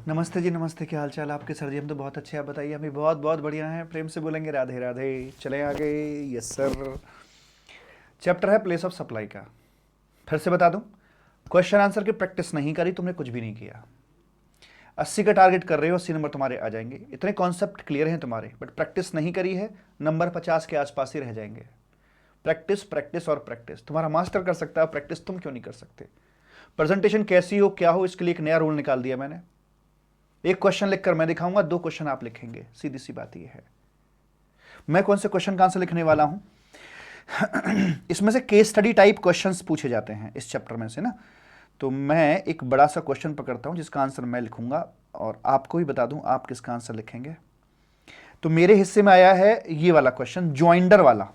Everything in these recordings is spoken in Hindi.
नमस्ते जी, नमस्ते। क्या हाल चाल आपके सर जी? हम तो बहुत अच्छे। आप बताइए। हम भी बहुत बहुत बढ़िया हैं। प्रेम से बोलेंगे राधे राधे। चले आगे। Yes sir. चैप्टर है प्लेस ऑफ सप्लाई का। फिर से बता दूं, क्वेश्चन आंसर की प्रैक्टिस नहीं करी तुमने, कुछ भी नहीं किया। 80 का टारगेट कर रहे हो, 80 नंबर तुम्हारे आ जाएंगे। इतने कॉन्सेप्ट क्लियर हैं तुम्हारे, बट प्रैक्टिस नहीं करी है, नंबर 50 के आसपास ही रह जाएंगे। प्रैक्टिस, प्रैक्टिस और प्रैक्टिस। तुम्हारा मास्टर कर सकता है, प्रैक्टिस तुम क्यों नहीं कर सकते? प्रेजेंटेशन कैसी हो, क्या हो, इसके लिए एक नया रूल निकाल दिया मैंने। एक क्वेश्चन लिखकर मैं दिखाऊंगा, 2 क्वेश्चन आप लिखेंगे। सीधी सी बात यह है। मैं कौन से क्वेश्चन का आंसर लिखने वाला हूं? इसमें से केस स्टडी टाइप क्वेश्चंस पूछे जाते हैं इस चैप्टर में से ना। तो मैं एक बड़ा सा क्वेश्चन पकड़ता हूं जिसका आंसर मैं लिखूंगा, और आपको भी बता दूं आप किसका आंसर लिखेंगे। तो मेरे हिस्से में आया है ये वाला क्वेश्चन, ज्वाइंडर वाला।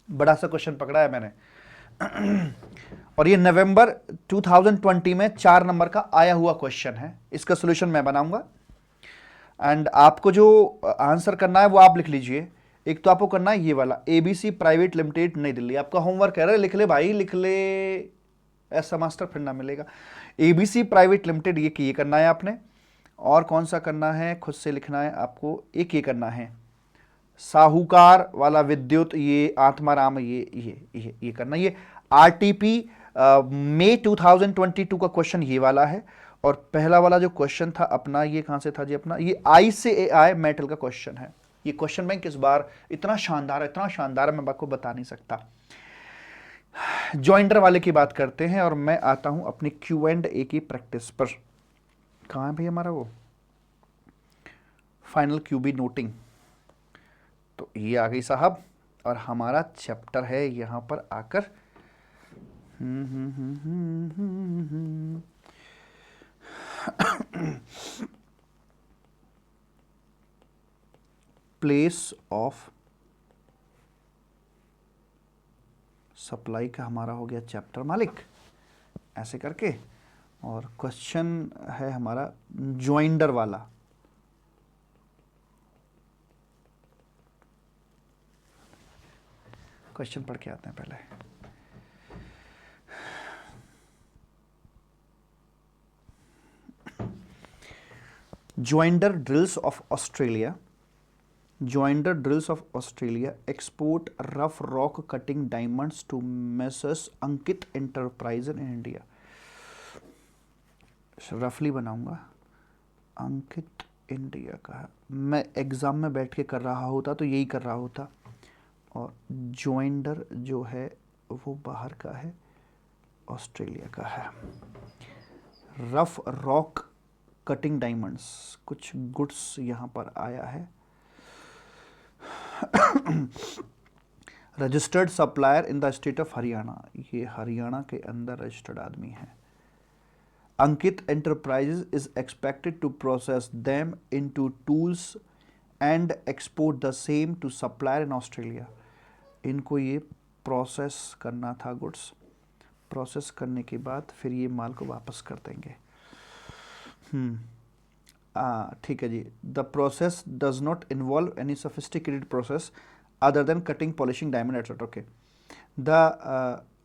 बड़ा सा क्वेश्चन पकड़ा है मैंने। और ये नवंबर 2020 में 4 नंबर का आया हुआ क्वेश्चन है। इसका सोल्यूशन मैं बनाऊंगा, एंड आपको जो आंसर करना है वो आप लिख लीजिए। एक तो आपको करना है ये वाला, एबीसी प्राइवेट लिमिटेड नई दिल्ली। आपका होमवर्क है, लिख ले भाई लिख ले, ऐसा मास्टर फिर ना मिलेगा। एबीसी प्राइवेट लिमिटेड, ये करना है आपने। और कौन सा करना है, खुद से लिखना है आपको। एक ये करना है साहूकार वाला विद्युत, ये आत्माराम, ये करना। ये आरटीपी मई 2022 का क्वेश्चन ये वाला है। और पहला वाला जो क्वेश्चन था अपना, ये कहां से था जी अपना, ये आई से ए आई मेटल का क्वेश्चन है। ये क्वेश्चन बैंक इस बार इतना शानदार है, इतना शानदार है, मैं आपको बता नहीं सकता। जॉइंडर वाले की बात करते हैं और मैं आता हूं अपनी क्यू एंड ए की प्रैक्टिस पर। कहां है भाई हमारा वो फाइनल क्यूबी नोटिंग? तो ये आ गई साहब, और हमारा चैप्टर है यहां पर आकर। प्लेस ऑफ सप्लाई का हमारा हो गया चैप्टर मालिक, ऐसे करके। और क्वेश्चन है हमारा ज्वाइंडर वाला। क्वेश्चन पढ़ के आते हैं पहले। Joinder Drills of Australia, Joinder Drills of Australia export rough rock cutting diamonds to Messrs Ankit Enterprise in India। रफली बनाऊंगा, अंकित इंडिया का है। मैं एग्जाम में बैठ के कर रहा होता तो यही कर रहा होता। और ज्वाइंडर जो है वो बाहर का है, ऑस्ट्रेलिया का है। रफ रॉक कटिंग डायमंड्स, कुछ गुड्स यहां पर आया है। Registered supplier in the state of Haryana, ये हरियाणा के अंदर रजिस्टर्ड आदमी है। Ankit Enterprises is expected to process them into tools and export the same to supplier in Australia. इनको ये प्रोसेस करना था गुड्स, प्रोसेस करने के बाद फिर ये माल को वापस कर देंगे। ठीक है जी। The process does not involve any sophisticated process other than cutting, polishing, diamond etcetera. Okay. The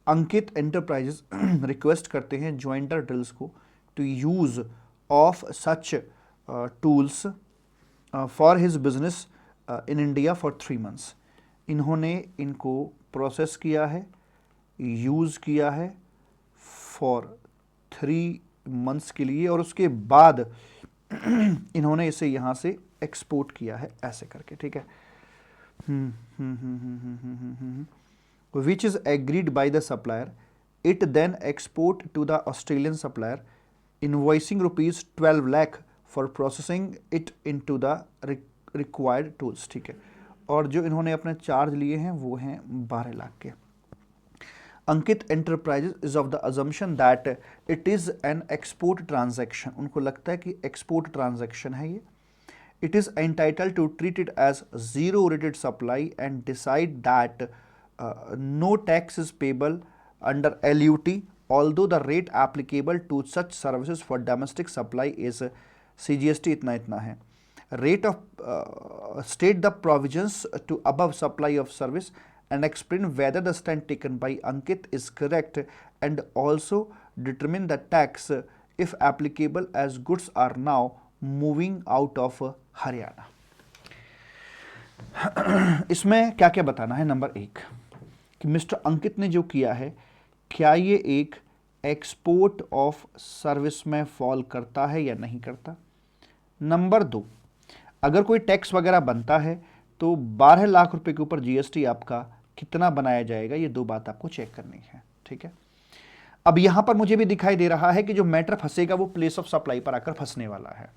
Ankit Enterprises request करते हैं ज्वाइंटर ड्रिल्स को to use of such tools for his business in India for 3 months। इन्होंने इनको प्रोसेस किया है, यूज़ किया है फॉर 3 months के लिए, और उसके बाद इन्होंने इसे यहाँ से एक्सपोर्ट किया है, ऐसे करके। ठीक है। Which is agreed by the supplier, it then export to the Australian supplier, invoicing ₹12 lakh for processing it into the required tools. ठीक है। और जो इन्होंने अपने चार्ज लिए हैं वो हैं 12 लाख के। Ankit Enterprises is of the assumption that it is an export transaction. उनको लगता है कि एक्सपोर्ट ट्रांजैक्शन है ये। It is entitled to treat it as zero rated supply and decide that no tax is payable under LUT, although the rate applicable to such services for domestic supply is CGST इतना इतना है। Rate of state the provisions to above supply of service and explain whether the stand taken by Ankit is correct, and also determine the tax if applicable as goods are now moving out of Haryana. इसमें क्या क्या बताना है? नंबर एक कि मिस्टर अंकित ने जो किया है क्या ये एक एक्सपोर्ट ऑफ सर्विस में फॉल करता है या नहीं करता। नंबर दो, अगर कोई टैक्स वगैरह बनता है तो 12 लाख रुपए के ऊपर जीएसटी आपका कितना बनाया जाएगा, ये दो बात आपको चेक करनी है। ठीक है, अब यहां पर मुझे भी दिखाई दे रहा है कि जो मैटर फंसेगा वो प्लेस ऑफ सप्लाई पर आकर फंसने वाला है,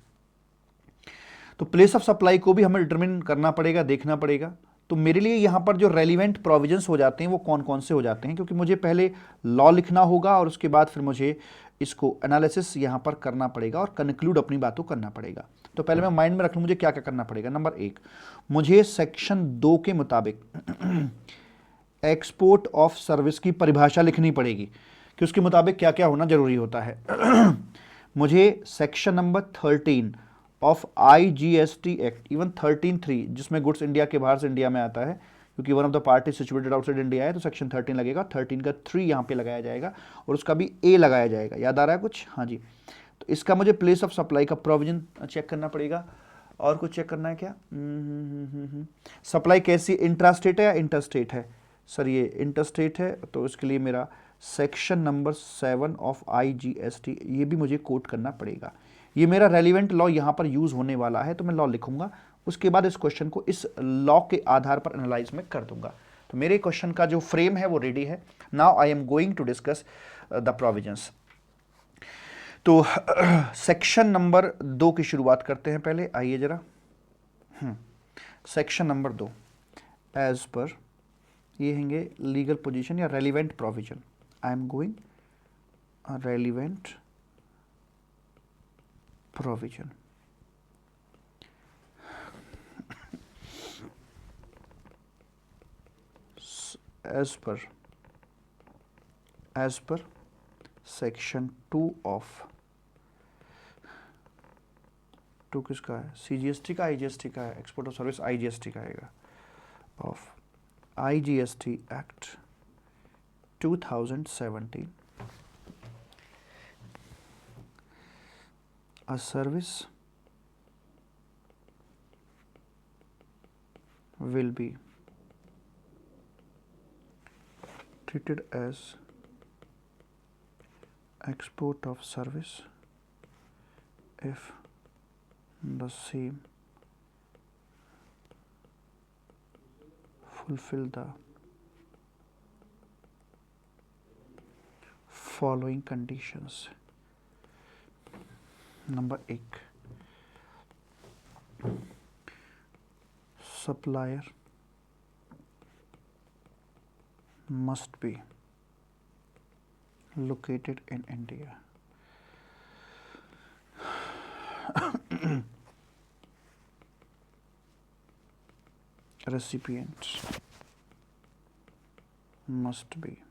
तो प्लेस ऑफ सप्लाई को भी हमें डिटरमिन करना पड़ेगा, देखना पड़ेगा। तो मेरे लिए यहां पर जो रेलिवेंट प्रोविजंस हो जाते हैं वो कौन कौन से हो जाते हैं, क्योंकि मुझे पहले लॉ लिखना होगा और उसके बाद फिर मुझे इसको एनालिसिस यहां पर करना पड़ेगा और कंक्लूड अपनी बातों करना पड़ेगा। तो पहले मैं माइंड में रख लूं मुझे क्या क्या करना पड़ेगा। नंबर एक, मुझे सेक्शन 2 के मुताबिक एक्सपोर्ट ऑफ सर्विस की परिभाषा लिखनी पड़ेगी कि उसके मुताबिक क्या क्या होना जरूरी होता है। मुझे section number 13 of IGST act, even 13(3) जिसमें गुड्स इंडिया के बाहर से इंडिया में आता है, क्योंकि one of the party situated outside India है, तो सेक्शन 13 लगेगा, 13 का 3 यहाँ पे लगाया जाएगा और उसका भी ए लगाया जाएगा। याद आ रहा है कुछ? हाँ जी। तो इसका मुझे प्लेस ऑफ सप्लाई का प्रोविजन चेक करना पड़ेगा। और कुछ चेक करना है क्या? सप्लाई कैसी, इंट्रास्टेट है या इंटरस्टेट है? सर ये इंटरस्टेट है, तो इसके लिए मेरा सेक्शन नंबर 7 ऑफ IGST ये भी मुझे कोट करना पड़ेगा। ये मेरा रेलिवेंट लॉ यहाँ पर यूज होने वाला है, तो मैं लॉ लिखूंगा, उसके बाद इस क्वेश्चन को इस लॉ के आधार पर एनालाइज में कर दूंगा। तो मेरे क्वेश्चन का जो फ्रेम है वो रेडी है। Now I am going to discuss the provisions. तो सेक्शन नंबर 2 की शुरुआत करते हैं पहले, आइए जरा। सेक्शन नंबर 2 एज पर ये हैंगे लीगल पोजीशन या relevant provision. I am going relevant provision. as per section 2 of 2 किसका है? CGST का, IGST का है? एक्सपोर्ट ऑफ सर्विस IGST का आएगा, of IGST act 2017। A service will be treated as export of service if the same fulfill the following conditions। Number 1, supplier must be located in India। Recipients must be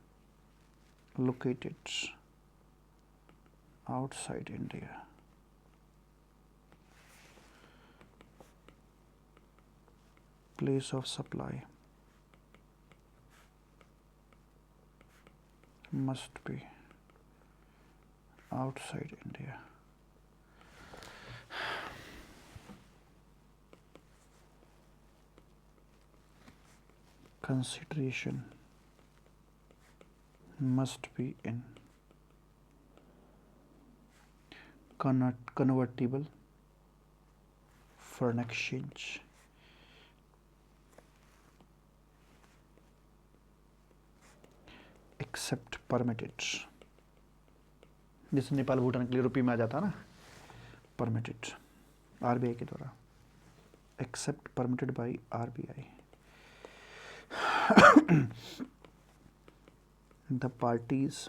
located outside India। Place of supply must be outside India। Consideration must be in convertible foreign exchange। Except permitted, जैसे नेपाल भूटान के लिए रुपये में आ जाता ना, परमिटेड RBI के द्वारा, except permitted by RBI। The parties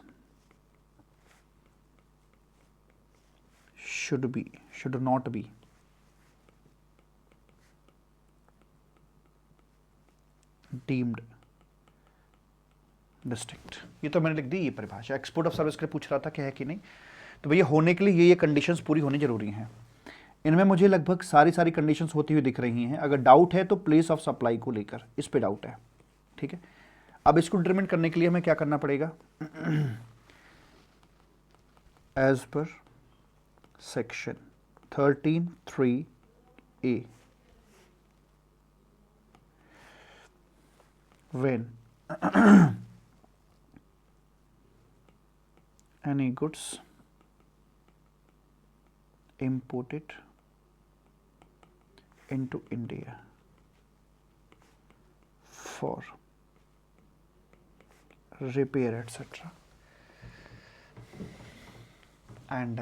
should not be deemed district. ये तो मैंने लिख दी ये परिभाषा, एक्सपोर्ट ऑफ सर्विस के लिए पूछ रहा था कि है कि नहीं, तो भैया होने के लिए ये कंडीशंस पूरी होनी जरूरी हैं। इनमें मुझे लगभग सारी कंडीशंस होती हुई दिख रही हैं। अगर डाउट है तो प्लेस ऑफ सप्लाई को लेकर इस पे डाउट है, ठीक है। अब इसको डिटरमिन करने के लिए हमें क्या करना पड़ेगा? As per section 13(3)(a). When any goods imported into India for repair, etc., and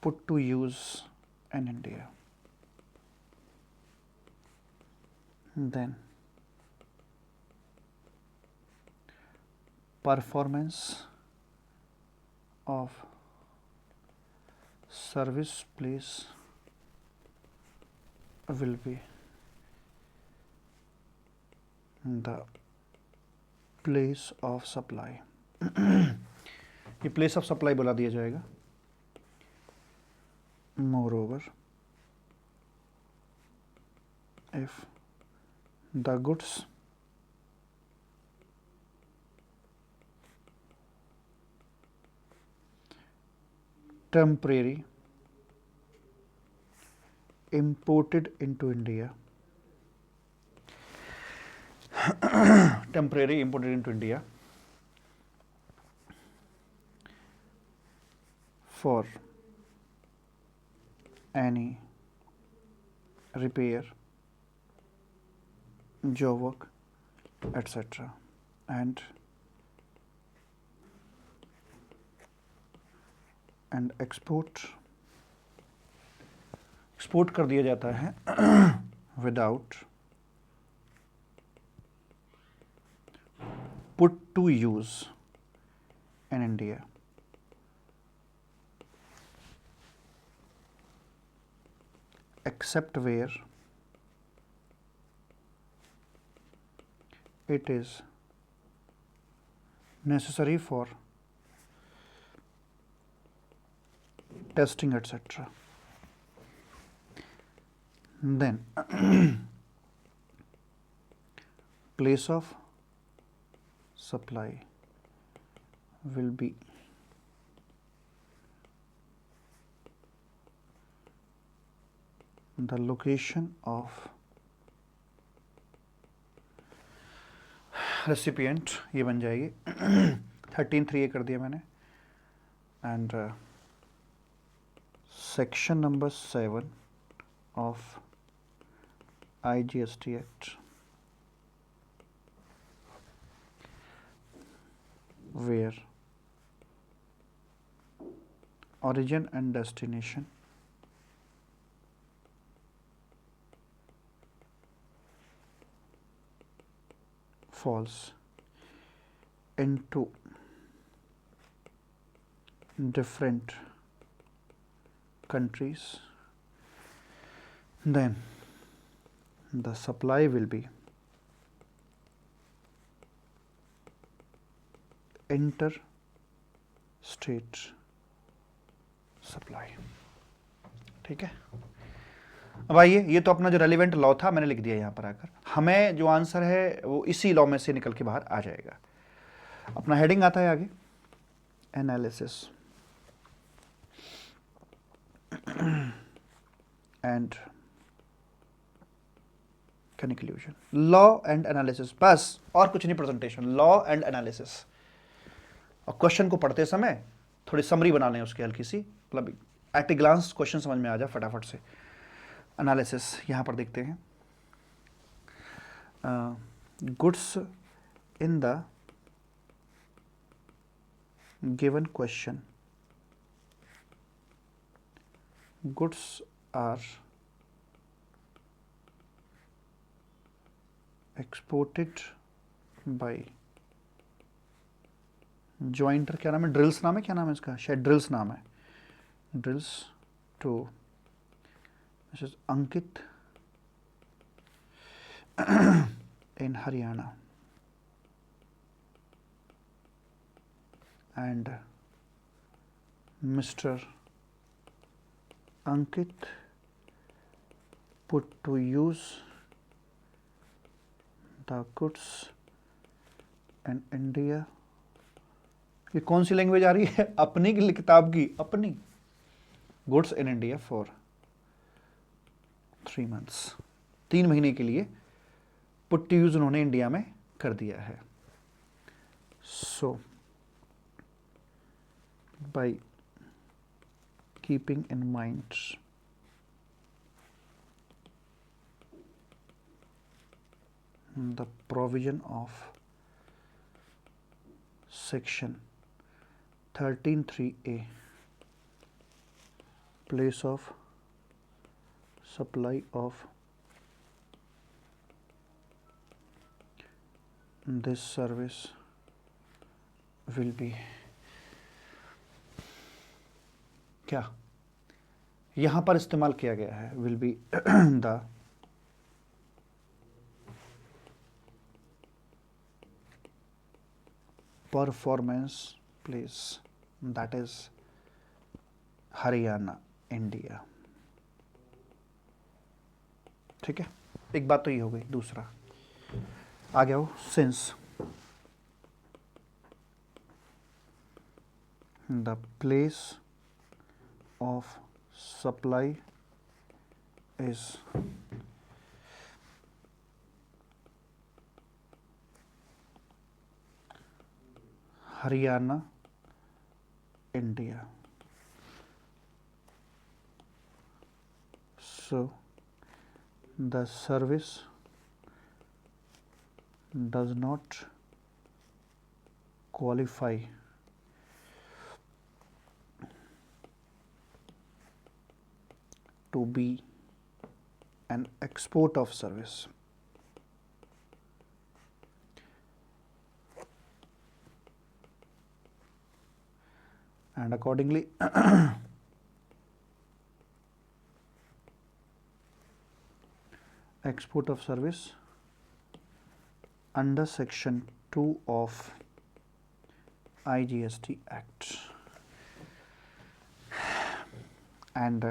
put to use in India, then performance of service place will be the place of supply. ये place of supply बुला दिया जाएगा. Moreover, if the goods temporary imported into India temporary imported into India for any repair, job work, etc., and export कर दिया जाता है without put to use in India, except where it is necessary for testing, etc. Then place of supply will be the location of recipient. ये बन जाएगी 13(3)(a) कर दिया मैंने. And section number 7 of IGST Act, where origin and destination falls into different countries, then the supply will be interstate supply. ठीक है. अब आइए, ये तो अपना जो रेलिवेंट लॉ था मैंने लिख दिया यहाँ पर आकर. हमें जो आंसर है वो इसी लॉ में से निकल के बाहर आ जाएगा. अपना हेडिंग आता है आगे, analysis and conclusion. Law and analysis, बस और कुछ नहीं. Presentation, law and analysis. और क्वेश्चन को पढ़ते समय थोड़ी समरी बना लें उसकी हल्की सी, मतलब एट ए ग्लांस क्वेश्चन समझ में आ जाए फटाफट से. एनालिसिस यहाँ पर देखते हैं. Goods in the given question, goods are exported by jointer. क्या नाम है? ड्रिल्स नाम है. क्या नाम है इसका? शायद ड्रिल्स नाम है. Drills to Mrs. Ankit in Haryana and Mr. Ankit put to use the goods and India, ये कौन सी लैंग्वेज आ रही है? अपनी की किताब की, अपनी। Goods in India for 3 months, 3 महीने के लिए पुट टू यूज उन्होंने इंडिया में कर दिया है। So by keeping in mind the provision of section 13(3)(a, place of supply of this service will be, क्या यहां पर इस्तेमाल किया गया है? will be the performance place, that is Haryana, India. ठीक है, एक बात तो ये हो गई। दूसरा आ गया हो, since the place of supply is Haryana, India, so the service does not qualify to be an export of service, and accordingly export of service under section 2 of IGST Act, and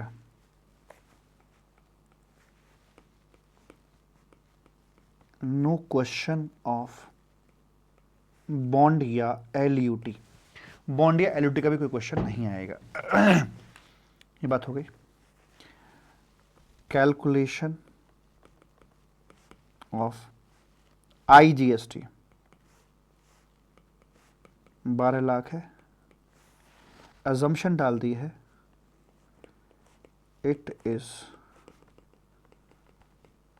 no question of bond या LUT, बॉन्ड या LUT का भी कोई क्वेश्चन नहीं आएगा। ये बात हो गई। कैलकुलेशन ऑफ IGST 12 लाख है, अजम्पशन डाल दी है, it is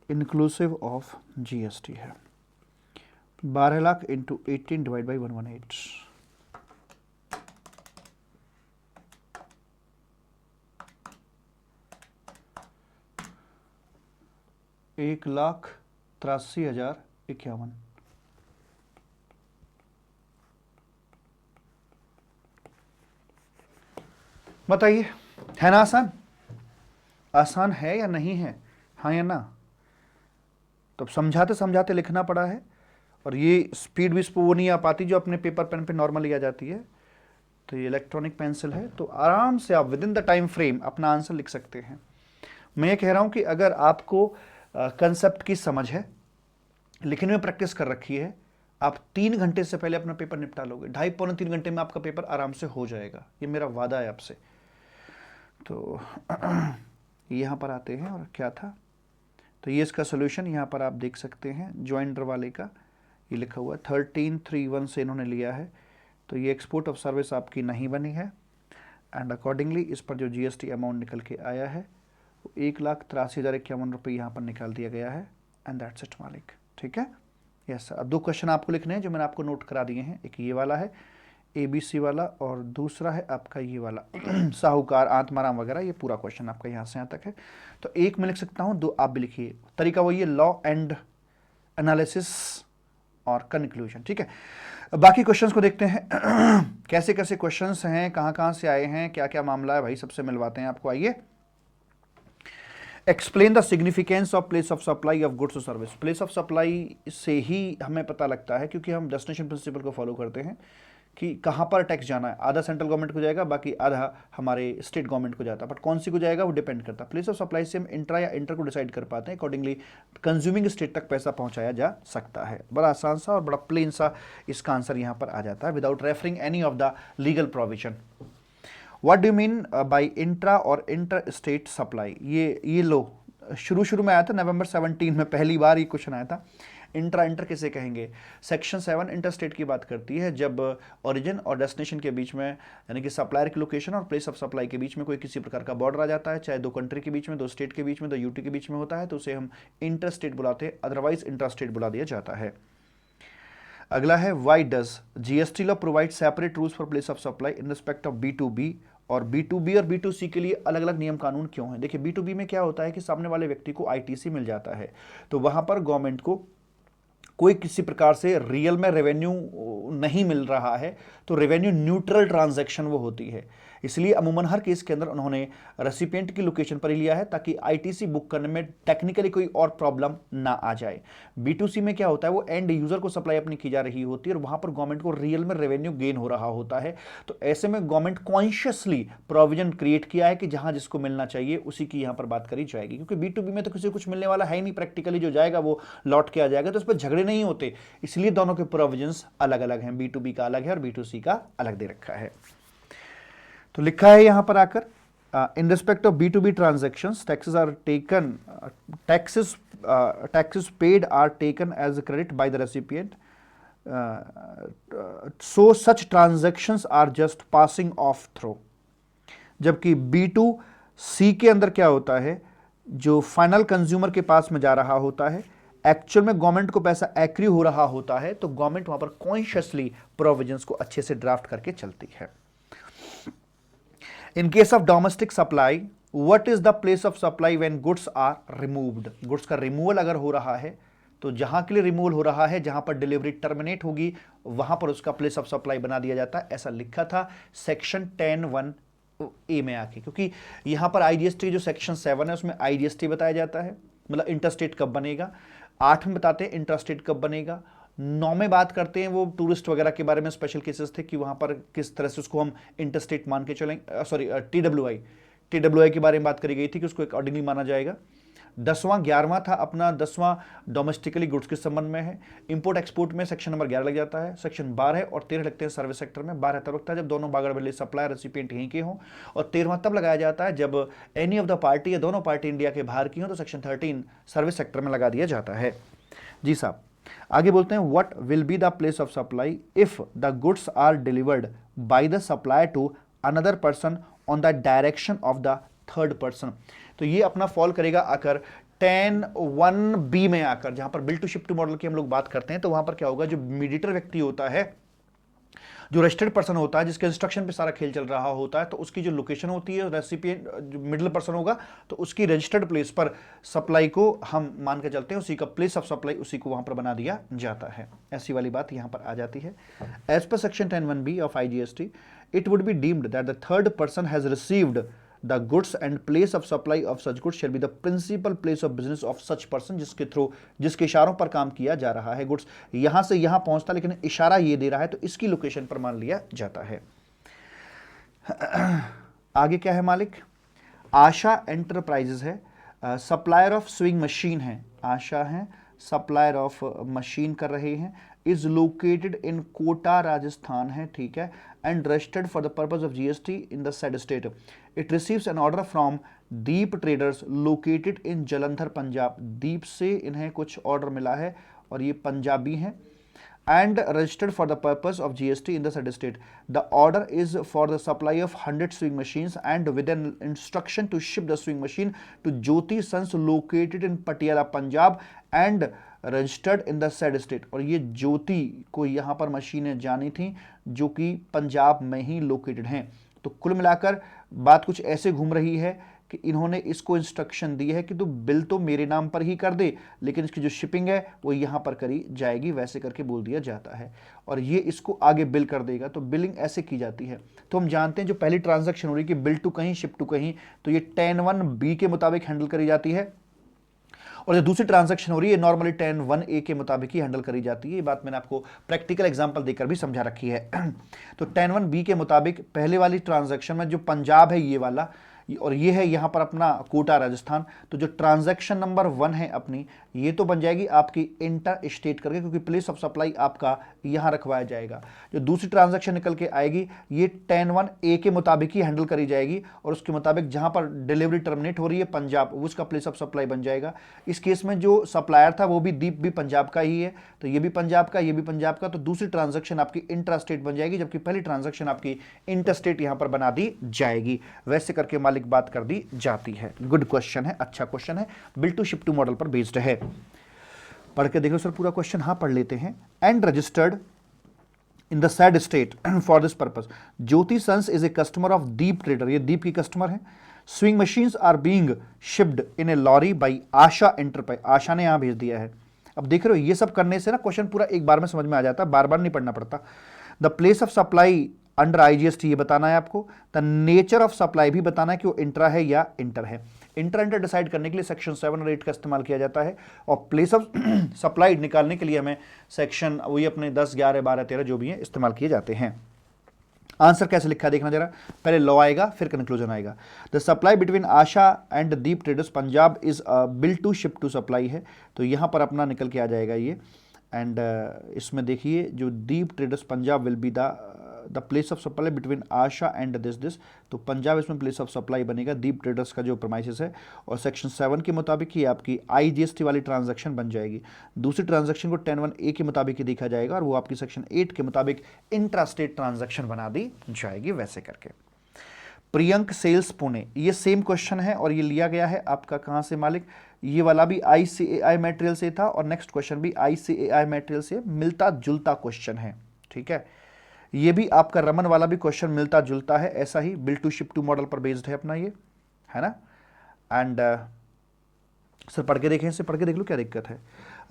inclusive of GST है। 12 लाख इंटू 18 डिवाइड बाई 118, 1,83,051। बताइए, है ना आसान? आसान है या नहीं है? हाँ या ना? तो समझाते समझाते लिखना पड़ा है, और ये स्पीड भी वो नहीं आ पाती जो अपने पेपर पेन पे नॉर्मली आ जाती है। तो ये इलेक्ट्रॉनिक पेंसिल है, तो आराम से आप with in the time frame अपना आंसर लिख सकते हैं। मैं ये कह रहा हूं कि अगर आपको कंसेप्ट की समझ है, लिखने में प्रैक्टिस कर रखी है, आप 3 घंटे से पहले अपना पेपर निपटा लोगे। 2.5-3 घंटे में आपका पेपर आराम से हो जाएगा, ये मेरा वादा है आपसे। तो यहाँ पर आते हैं, और क्या था, तो ये इसका सोल्यूशन यहाँ पर आप देख सकते हैं। जॉइंडर वाले का ये लिखा हुआ है 1331 से इन्होंने लिया है, तो ये एक्सपोर्ट ऑफ सर्विस आपकी नहीं बनी है, एंड अकॉर्डिंगली इस पर जो GST अमाउंट निकल के आया है वो 1,83,051 रुपये यहाँ पर निकाल दिया गया है, एंड दैट्स इट मालिक। ठीक है, यस सर। अब 2 क्वेश्चन आपको लिखने हैं जो मैंने आपको नोट करा दिए हैं। एक ये वाला है ABC वाला, और दूसरा है आपका ये वाला साहूकार, आत्माराम वगैरह। ये पूरा क्वेश्चन आपका यहाँ से यहाँ तक है। तो एक मैं लिख सकता हूँ, 2 आप भी लिखिए। तरीका वही है, लॉ एंड एनालिसिस और कंक्लूजन। ठीक है, बाकी क्वेश्चंस को देखते हैं कैसे कैसे क्वेश्चंस हैं, कहाँ कहाँ से आए हैं, क्या क्या मामला है भाई, सबसे मिलवाते हैं आपको। आइए, explain the significance of place of supply of goods और सर्विस। प्लेस ऑफ सप्लाई से ही हमें पता लगता है, क्योंकि हम डेस्टिनेशन प्रिंसिपल को फॉलो करते हैं, कि कहाँ पर टैक्स जाना है, आधा सेंट्रल गवर्नमेंट को जाएगा, बाकी आधा हमारे स्टेट गवर्नमेंट को जाता है, बट कौन सी को जाएगा वो डिपेंड करता है। प्लेस ऑफ सप्लाई से हम इंट्रा या इंटर को डिसाइड कर पाते हैं, अकॉर्डिंगली कंज्यूमिंग स्टेट तक पैसा पहुंचाया जा सकता है। बड़ा आसान सा और बड़ा प्लेन सा इसका आंसर यहाँ पर आ जाता है without referring any of the legal provision. What do mean by intra और इंटर स्टेट सप्लाई? ये लो, शुरू में आया था नवंबर 17 में पहली बार ये क्वेश्चन आया था। इंटर किसे कहेंगे? सेक्शन 7 इंटर स्टेट की बात करती है जब ओरिजिन और डेस्टिनेशन के बीच में, यानी कि सप्लायर की लोकेशन और प्लेस ऑफ सप्लाई के बीच में कोई किसी प्रकार का बॉर्डर आ जाता है, चाहे दो कंट्री के बीच में, दो स्टेट के बीच में, दो यूटी के बीच में होता है, तो उसे हम इंटर स्टेट बुलाते हैं, अदरवाइज इंट्रा स्टेट बुला दिया जाता है। अगला है why does GST law provide separate rules for place of supply in respect of B2B, और B2B और B2C के लिए अलग अलग नियम कानून क्यों हैं? देखिए B2B में क्या होता है कि सामने वाले व्यक्ति को ITC मिल जाता है, तो वहां पर गवर्नमेंट को कोई किसी प्रकार से रियल में रेवेन्यू नहीं मिल रहा है, तो रेवेन्यू न्यूट्रल ट्रांजैक्शन वो होती है। इसलिए अमूमन हर केस के अंदर उन्होंने रेसिपिएंट की लोकेशन पर ही लिया है ताकि आईटीसी बुक करने में टेक्निकली कोई और प्रॉब्लम ना आ जाए। B2C में क्या होता है, वो एंड यूजर को सप्लाई अपनी की जा रही होती है और वहां पर गवर्नमेंट को रियल में रेवेन्यू गेन हो रहा होता है। तो ऐसे में गवर्नमेंट कॉन्शियसली प्रोविजन क्रिएट किया है कि जहां जिसको मिलना चाहिए उसी की यहां पर बात करी जाएगी, क्योंकि B2B में तो किसी को कुछ मिलने वाला है ही नहीं, प्रैक्टिकली जो जाएगा वो लौट के आ जाएगा, तो उस पर झगड़े नहीं होते। इसलिए दोनों के प्रोविजंस अलग अलग हैं, B2B का अलग है और B2C का अलग दे रखा है। तो लिखा है यहां पर आकर, in respect of B2B transactions taxes are taken, taxes paid are taken as credit by the recipient, so such transactions are just passing off through. जबकि B2C के अंदर क्या होता है, जो फाइनल कंज्यूमर के पास में जा रहा होता है, एक्चुअल में गवर्नमेंट को पैसा एक्री हो रहा होता है, तो गवर्नमेंट वहां पर कॉन्शियसली प्रोविजंस को अच्छे से ड्राफ्ट करके चलती है। In case of domestic supply, what is the place of supply when goods are removed? Goods का रिमूवल अगर हो रहा है तो जहां के लिए रिमूवल हो रहा है, जहां पर डिलीवरी टर्मिनेट होगी, वहां पर उसका प्लेस ऑफ सप्लाई बना दिया जाता है। ऐसा लिखा था सेक्शन 10(1)(a) में आके, क्योंकि यहां पर IGST जो सेक्शन 7 है उसमें IGST बताया जाता है, मतलब इंटरस्टेट कब बनेगा। 8 में बताते हैं इंटरस्टेट कब बनेगा। 9 में बात करते हैं वो टूरिस्ट वगैरह के बारे में, स्पेशल केसेस थे कि वहां पर किस तरह से उसको हम इंटरस्टेट मान के चलेंगे, सॉरी TWI के बारे में बात करी गई थी कि उसको अकॉर्डिंगली माना जाएगा। 10वां 11वां था अपना, 10वां डोमेस्टिकली गुड्स के संबंध में है। इंपोर्ट एक्सपोर्ट में सेक्शन नंबर 11 लग जाता है, सेक्शन 12 और 13 लगते हैं सर्विस सेक्टर में। 12 तब लगता है जब दोनों बागड़ वाले सप्लायर रेसिपिएंट यहीं के हों, और 13वां तब लगाया जाता है जब एनी ऑफ द पार्टी या दोनों पार्टी इंडिया के बाहर की हो, तो सेक्शन 13 सर्विस सेक्टर में लगा दिया जाता है। जी साहब, आगे बोलते हैं what will be the place of supply if the goods are delivered by the supplier to another person on the direction of the third person. तो ये अपना फॉल करेगा आकर 10(1)(b) में आकर, जहां पर bill to ship to model की हम लोग बात करते हैं। तो वहां पर क्या होगा, जो मीडिएटर व्यक्ति होता है, जो रजिस्टर्ड पर्सन होता है, जिसके इंस्ट्रक्शन पे सारा खेल चल रहा होता है, तो उसकी जो लोकेशन होती है, रेसिपिएंट जो मिडिल पर्सन होगा, तो उसकी रजिस्टर्ड प्लेस पर सप्लाई को हम मान के चलते हैं, उसी का प्लेस ऑफ सप्लाई उसी को वहां पर बना दिया जाता है। ऐसी वाली बात यहां पर आ जाती है। As per section 10(1)(b) of IGST, it would be deemed that the third person has received the goods and place of supply of such goods shall be the principal place of business of such person, जिसके थ्रू, जिसके इशारों पर काम किया जा रहा है। गुड्स यहां से यहां पहुंचता, लेकिन इशारा ये दे रहा है, तो इसकी लोकेशन पर मान लिया जाता है। आगे क्या है मालिक, आशा एंटरप्राइजेस है, सप्लायर ऑफ स्विंग मशीन है, आशा है सप्लायर ऑफ मशीन कर रहे हैं, is located in Kota Rajasthan है, ठीक है, and registered for the purpose of GST in the said state. It receives an order from Deep Traders located in Jalandhar Punjab. Deep से इन्हें कुछ ऑर्डर मिला है और ये पंजाबी हैं, and registered for the purpose of GST in the said state. The order is for the supply of 100 swing machines and with an instruction to ship the swing machine to Jyoti Sons located in Patiala, Punjab and registered in the said state. और ये ज्योति को यहाँ पर मशीनें जानी थी जो कि पंजाब में ही लोकेटेड हैं। तो कुल मिलाकर बात कुछ ऐसे घूम रही है कि इन्होंने इसको इंस्ट्रक्शन दी है कि तू बिल तो मेरे नाम पर ही कर दे, लेकिन इसकी जो शिपिंग है वो यहाँ पर करी जाएगी, वैसे करके बोल दिया जाता है, और ये इसको आगे बिल कर देगा। तो बिलिंग ऐसे की जाती है। तो हम जानते हैं जो पहली ट्रांजैक्शन हो रही है कि बिल टू कहीं शिप टू कहीं, तो ये 10(1)(b) के मुताबिक हैंडल करी जाती है, और जो दूसरी ट्रांजैक्शन हो रही है नॉर्मली 10(1)(a) के मुताबिक ही हैंडल करी जाती है। ये बात मैंने आपको प्रैक्टिकल एग्जांपल देकर भी समझा रखी है। तो 10(1)(b) के मुताबिक पहले वाली ट्रांजैक्शन में जो पंजाब है ये वाला, और ये है यहां पर अपना कोटा राजस्थान, तो जो ट्रांजैक्शन नंबर 1 है अपनी, ये तो बन जाएगी आपकी इंटर स्टेट करके, क्योंकि प्लेस ऑफ सप्लाई आपका यहां रखवाया जाएगा। जो दूसरी ट्रांजैक्शन निकल के आएगी ये 10(1)(a) के मुताबिक ही हैंडल करी जाएगी, और उसके मुताबिक जहां पर डिलीवरी टर्मिनेट हो रही है पंजाब, उसका प्लेस ऑफ सप्लाई बन जाएगा। इस केस में जो सप्लायर था वो भी दीप भी पंजाब का ही है, तो ये भी पंजाब का, ये भी पंजाब का, तो दूसरी ट्रांजैक्शन आपकी इंट्रा स्टेट बन जाएगी, जबकि पहली ट्रांजैक्शन आपकी इंटर स्टेट यहां पर बना दी जाएगी। वैसे करके मालिक बात कर दी जाती है। गुड क्वेश्चन है, अच्छा क्वेश्चन है, bill to ship to model पर बेस्ड है। पढ़ के देखो सर पूरा क्वेश्चन, हाँ पढ़ लेते हैं। And registered in the said state for this purpose, Jyoti Sons is a customer of Deep Trader, ये दीप की कस्टमर है। Sewing machines are being shipped in a lorry by Asha Enterprise, Asha ने यहां भेज दिया है। अब देख रहे हो ये सब करने से ना क्वेश्चन पूरा एक बार में समझ में आ जाता है, बार बार नहीं पढ़ना पड़ता। The place of supply under IGST ये बताना है आपको। द नेचर ऑफ सप्लाई भी बताना है कि वो इंट्रा है या इंटर है। इंटर इंटर डिसाइड करने के लिए सेक्शन 7 और 8 का इस्तेमाल किया जाता है, और प्लेस ऑफ सप्लाई निकालने के लिए हमें सेक्शन वही अपने 10, 11, 12, 13 जो भी है इस्तेमाल किए जाते हैं। आंसर कैसे लिखा है देखना जरा, पहले लॉ आएगा फिर कंक्लूजन आएगा। The supply between Asha and Deep traders Punjab is bill to ship to supply है, तो यहां पर अपना निकल के आ जाएगा ये। एंड इसमें देखिए जो Deep traders Punjab will be the place of supply between Asha and this, तो पंजाब इसमें प्लेस ऑफ सप्लाई बनेगा, दीप ट्रेडर्स का जो प्रमाइसिस है, और सेक्शन 7 के मुताबिक ही आपकी IGST वाली ट्रांजैक्शन बन जाएगी। दूसरी ट्रांजैक्शन को 10(1)(a) के मुताबिक ही देखा जाएगा, और वो आपकी सेक्शन 8 के मुताबिक इंट्रा स्टेट ट्रांजैक्शन बना दी जाएगी वैसे करके। प्रियंक सेल्स पुणे, ये सेम क्वेश्चन है और ये लिया गया है आपका कहां से मालिक, ये वाला भी ICAI मटेरियल से था और नेक्स्ट क्वेश्चन भी ICAI मटेरियल से मिलता जुलता क्वेश्चन है, ठीक है। ये भी आपका रमन वाला भी क्वेश्चन मिलता जुलता है, ऐसा ही build to ship to model पर बेस्ड है अपना ये, है ना। एंड सर पढ़ के देखें, इसे पढ़ के देख लो क्या दिक्कत है।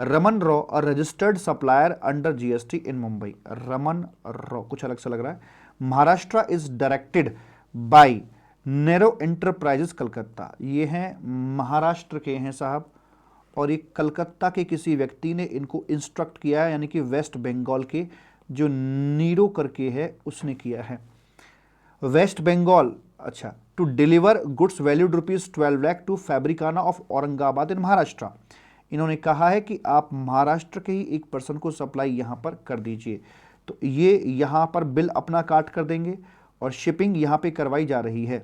रमन रॉ और रजिस्टर्ड सप्लायर अंडर GST इन मुंबई, रमन रॉ कुछ अलग सा लग रहा है। Maharashtra is directed by narrow enterprises Calcutta, ये हैं महाराष्ट्र के हैं साहब, और ये कलकत्ता के किसी व्यक्ति ने इनको इंस्ट्रक्ट किया है, यानी कि वेस्ट बंगाल के जो नीरो करके है उसने किया है। वेस्ट बंगाल, अच्छा, to deliver goods valued ₹12 lakh to Fabricana of Aurangabad in Maharashtra. इन्होंने कहा है कि आप महाराष्ट्र के ही एक पर्सन को सप्लाई यहां पर कर दीजिए, तो ये यहां पर बिल अपना काट कर देंगे और शिपिंग यहां पे करवाई जा रही है,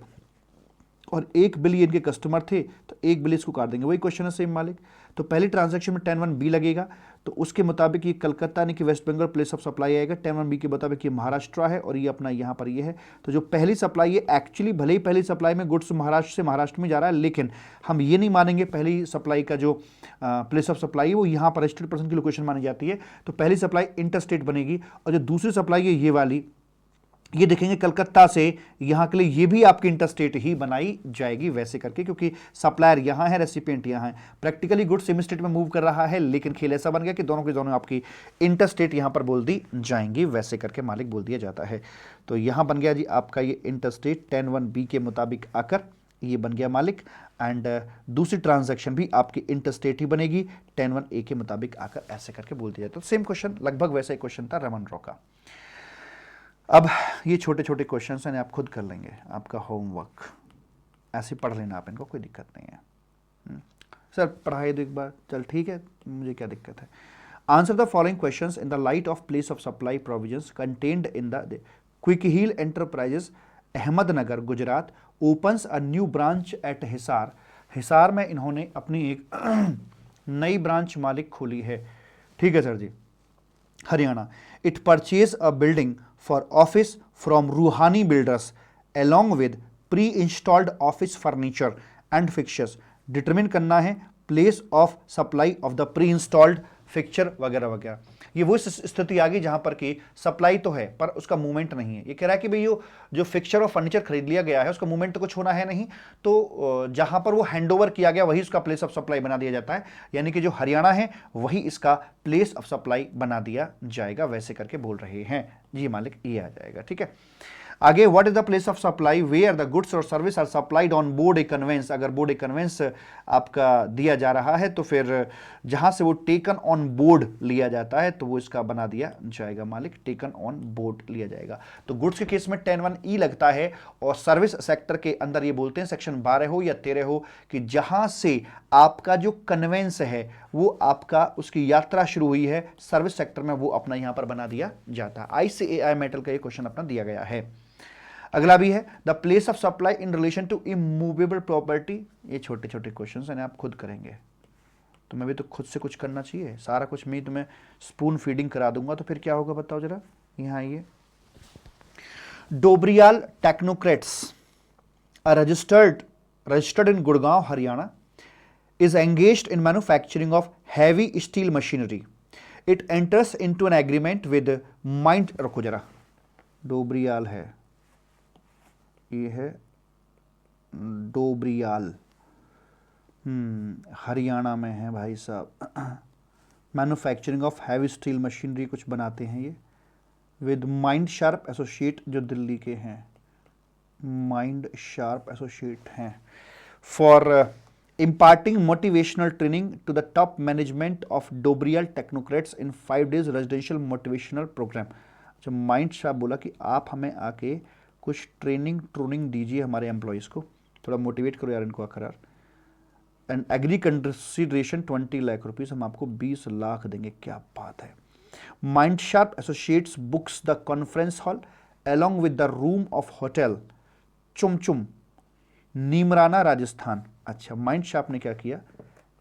और एक बिल ये इनके कस्टमर थे तो एक बिल इसको काट देंगे। वही क्वेश्चन है सेम मालिक। तो पहली ट्रांजैक्शन में 10(1)(b) लगेगा, तो उसके मुताबिक ये कलकत्ता ने कि west Bengal place of supply आएगा, 10(1)(b) के मुताबिक ये महाराष्ट्र है, और ये अपना यहाँ पर ये है। तो जो पहली सप्लाई है एक्चुअली भले ही पहली सप्लाई में गुड्स महाराष्ट्र से महाराष्ट्र में जा रहा है, लेकिन हम ये नहीं मानेंगे पहली सप्लाई का जो प्लेस ऑफ सप्लाई है वो यहाँ पर रजिस्टर्ड पर्सन की लोकेशन मानी जाती है, तो पहली सप्लाई इंटर स्टेट बनेगी, और जो दूसरी सप्लाई है ये वाली, ये देखेंगे कलकत्ता से यहां के लिए ये भी आपकी इंटरस्टेट ही बनाई जाएगी वैसे करके, क्योंकि सप्लायर यहां है, रेसिपिएंट यहां है। प्रैक्टिकली गुड्स सेम स्टेट में मूव कर रहा है, लेकिन खेल ऐसा बन गया कि दोनों के दोनों आपकी इंटरस्टेट यहां पर बोल दी जाएंगी वैसे करके मालिक बोल दिया जाता है। तो यहां बन गया जी आपका ये इंटरस्टेट 10(1)(b) के मुताबिक आकर ये बन गया मालिक, एंड दूसरी ट्रांजैक्शन भी आपकी इंटरस्टेट ही बनेगी 10(1)(a) के मुताबिक आकर, ऐसे करके बोल दिया जाता है। तो सेम क्वेश्चन, लगभग वैसा ही क्वेश्चन था रमन रॉ का। अब ये छोटे छोटे क्वेश्चंस हैं, आप खुद कर लेंगे, आपका होमवर्क, ऐसे पढ़ लेना आप इनको, कोई दिक्कत नहीं है। सर पढ़ाई दो एक बार, चल ठीक है, मुझे क्या दिक्कत है। Answer the following questions in the light of place of supply provisions contained in the Quick Heal enterprises Ahmednagar Gujarat opens a new branch at Hisar. Hisar में इन्होंने अपनी एक नई ब्रांच मालिक खोली है, ठीक है sir ji, Haryana. It purchase a building for office from Ruhani Builders along with pre-installed office furniture and fixtures। Determine करना है place of supply of the pre installed fixture वगैरह वगैरह। ये वो स्थिति आ गई जहां पर कि सप्लाई तो है पर उसका मूवमेंट नहीं है। ये कह रहा है कि भाई जो फिक्चर और फर्नीचर खरीद लिया गया है उसका मूवमेंट तो कुछ होना है नहीं, तो जहां पर वो हैंडओवर किया गया वही उसका प्लेस ऑफ सप्लाई बना दिया जाता है, यानी कि जो हरियाणा है वही इसका प्लेस ऑफ सप्लाई बना दिया जाएगा, वैसे करके बोल रहे हैं जी मालिक, ये आ जाएगा, ठीक है। आगे, what is the place of supply where the goods और service are supplied on board a conveyance. अगर बोर्ड ए कन्वेंस आपका दिया जा रहा है तो फिर जहां से वो टेकन ऑन बोर्ड लिया जाता है तो वो इसका बना दिया जाएगा मालिक, टेकन ऑन बोर्ड लिया जाएगा। तो गुड्स के केस में 10(1) लगता है, और सर्विस सेक्टर के अंदर ये बोलते हैं सेक्शन 12 हो या 13 हो कि जहां से आपका जो कन्वेंस है वो आपका उसकी यात्रा शुरू हुई है सर्विस सेक्टर में, वो अपना यहां पर बना दिया जाता है। ICAI मेटल का ये क्वेश्चन अपना दिया गया है। अगला भी है the place of supply in relation to immovable property. ये छोटे छोटे क्वेश्चन हैं, आप खुद करेंगे, तुम्हें भी तो खुद से कुछ करना चाहिए। सारा कुछ मैं तुम्हें स्पून फीडिंग करा दूंगा तो फिर क्या होगा बताओ जरा। यहां आइए, Dobriyal technocrats registered in Gurgaon Haryana is engaged in manufacturing of heavy steel machinery. It enters into an agreement with Mind, रखो जरा, डोबरियाल है, ये है डोबरियाल, हरियाणा में है भाई साहब। Manufacturing of heavy steel machinery कुछ बनाते हैं ये, विद माइंड शार्प एसोसिएट जो दिल्ली के हैं, माइंड शार्प एसोसिएट हैं, for imparting motivational training to the top management of Dobriyal Technocrats in 5 days residential motivational program। अच्छा, माइंड शार्प बोला कि आप हमें आके कुछ ट्रेनिंग दीजिए हमारे एम्प्लॉयज़ को, थोड़ा मोटिवेट करो यार इनको आकर यार। And agree consideration 20 lakh rupees, हम आपको 20 लाख देंगे। क्या बात है। Mind Sharp Associates books the conference hall along with the room of hotel Chumchum, Neemrana, Rajasthan. अच्छा, माइंड शार्प ने क्या किया,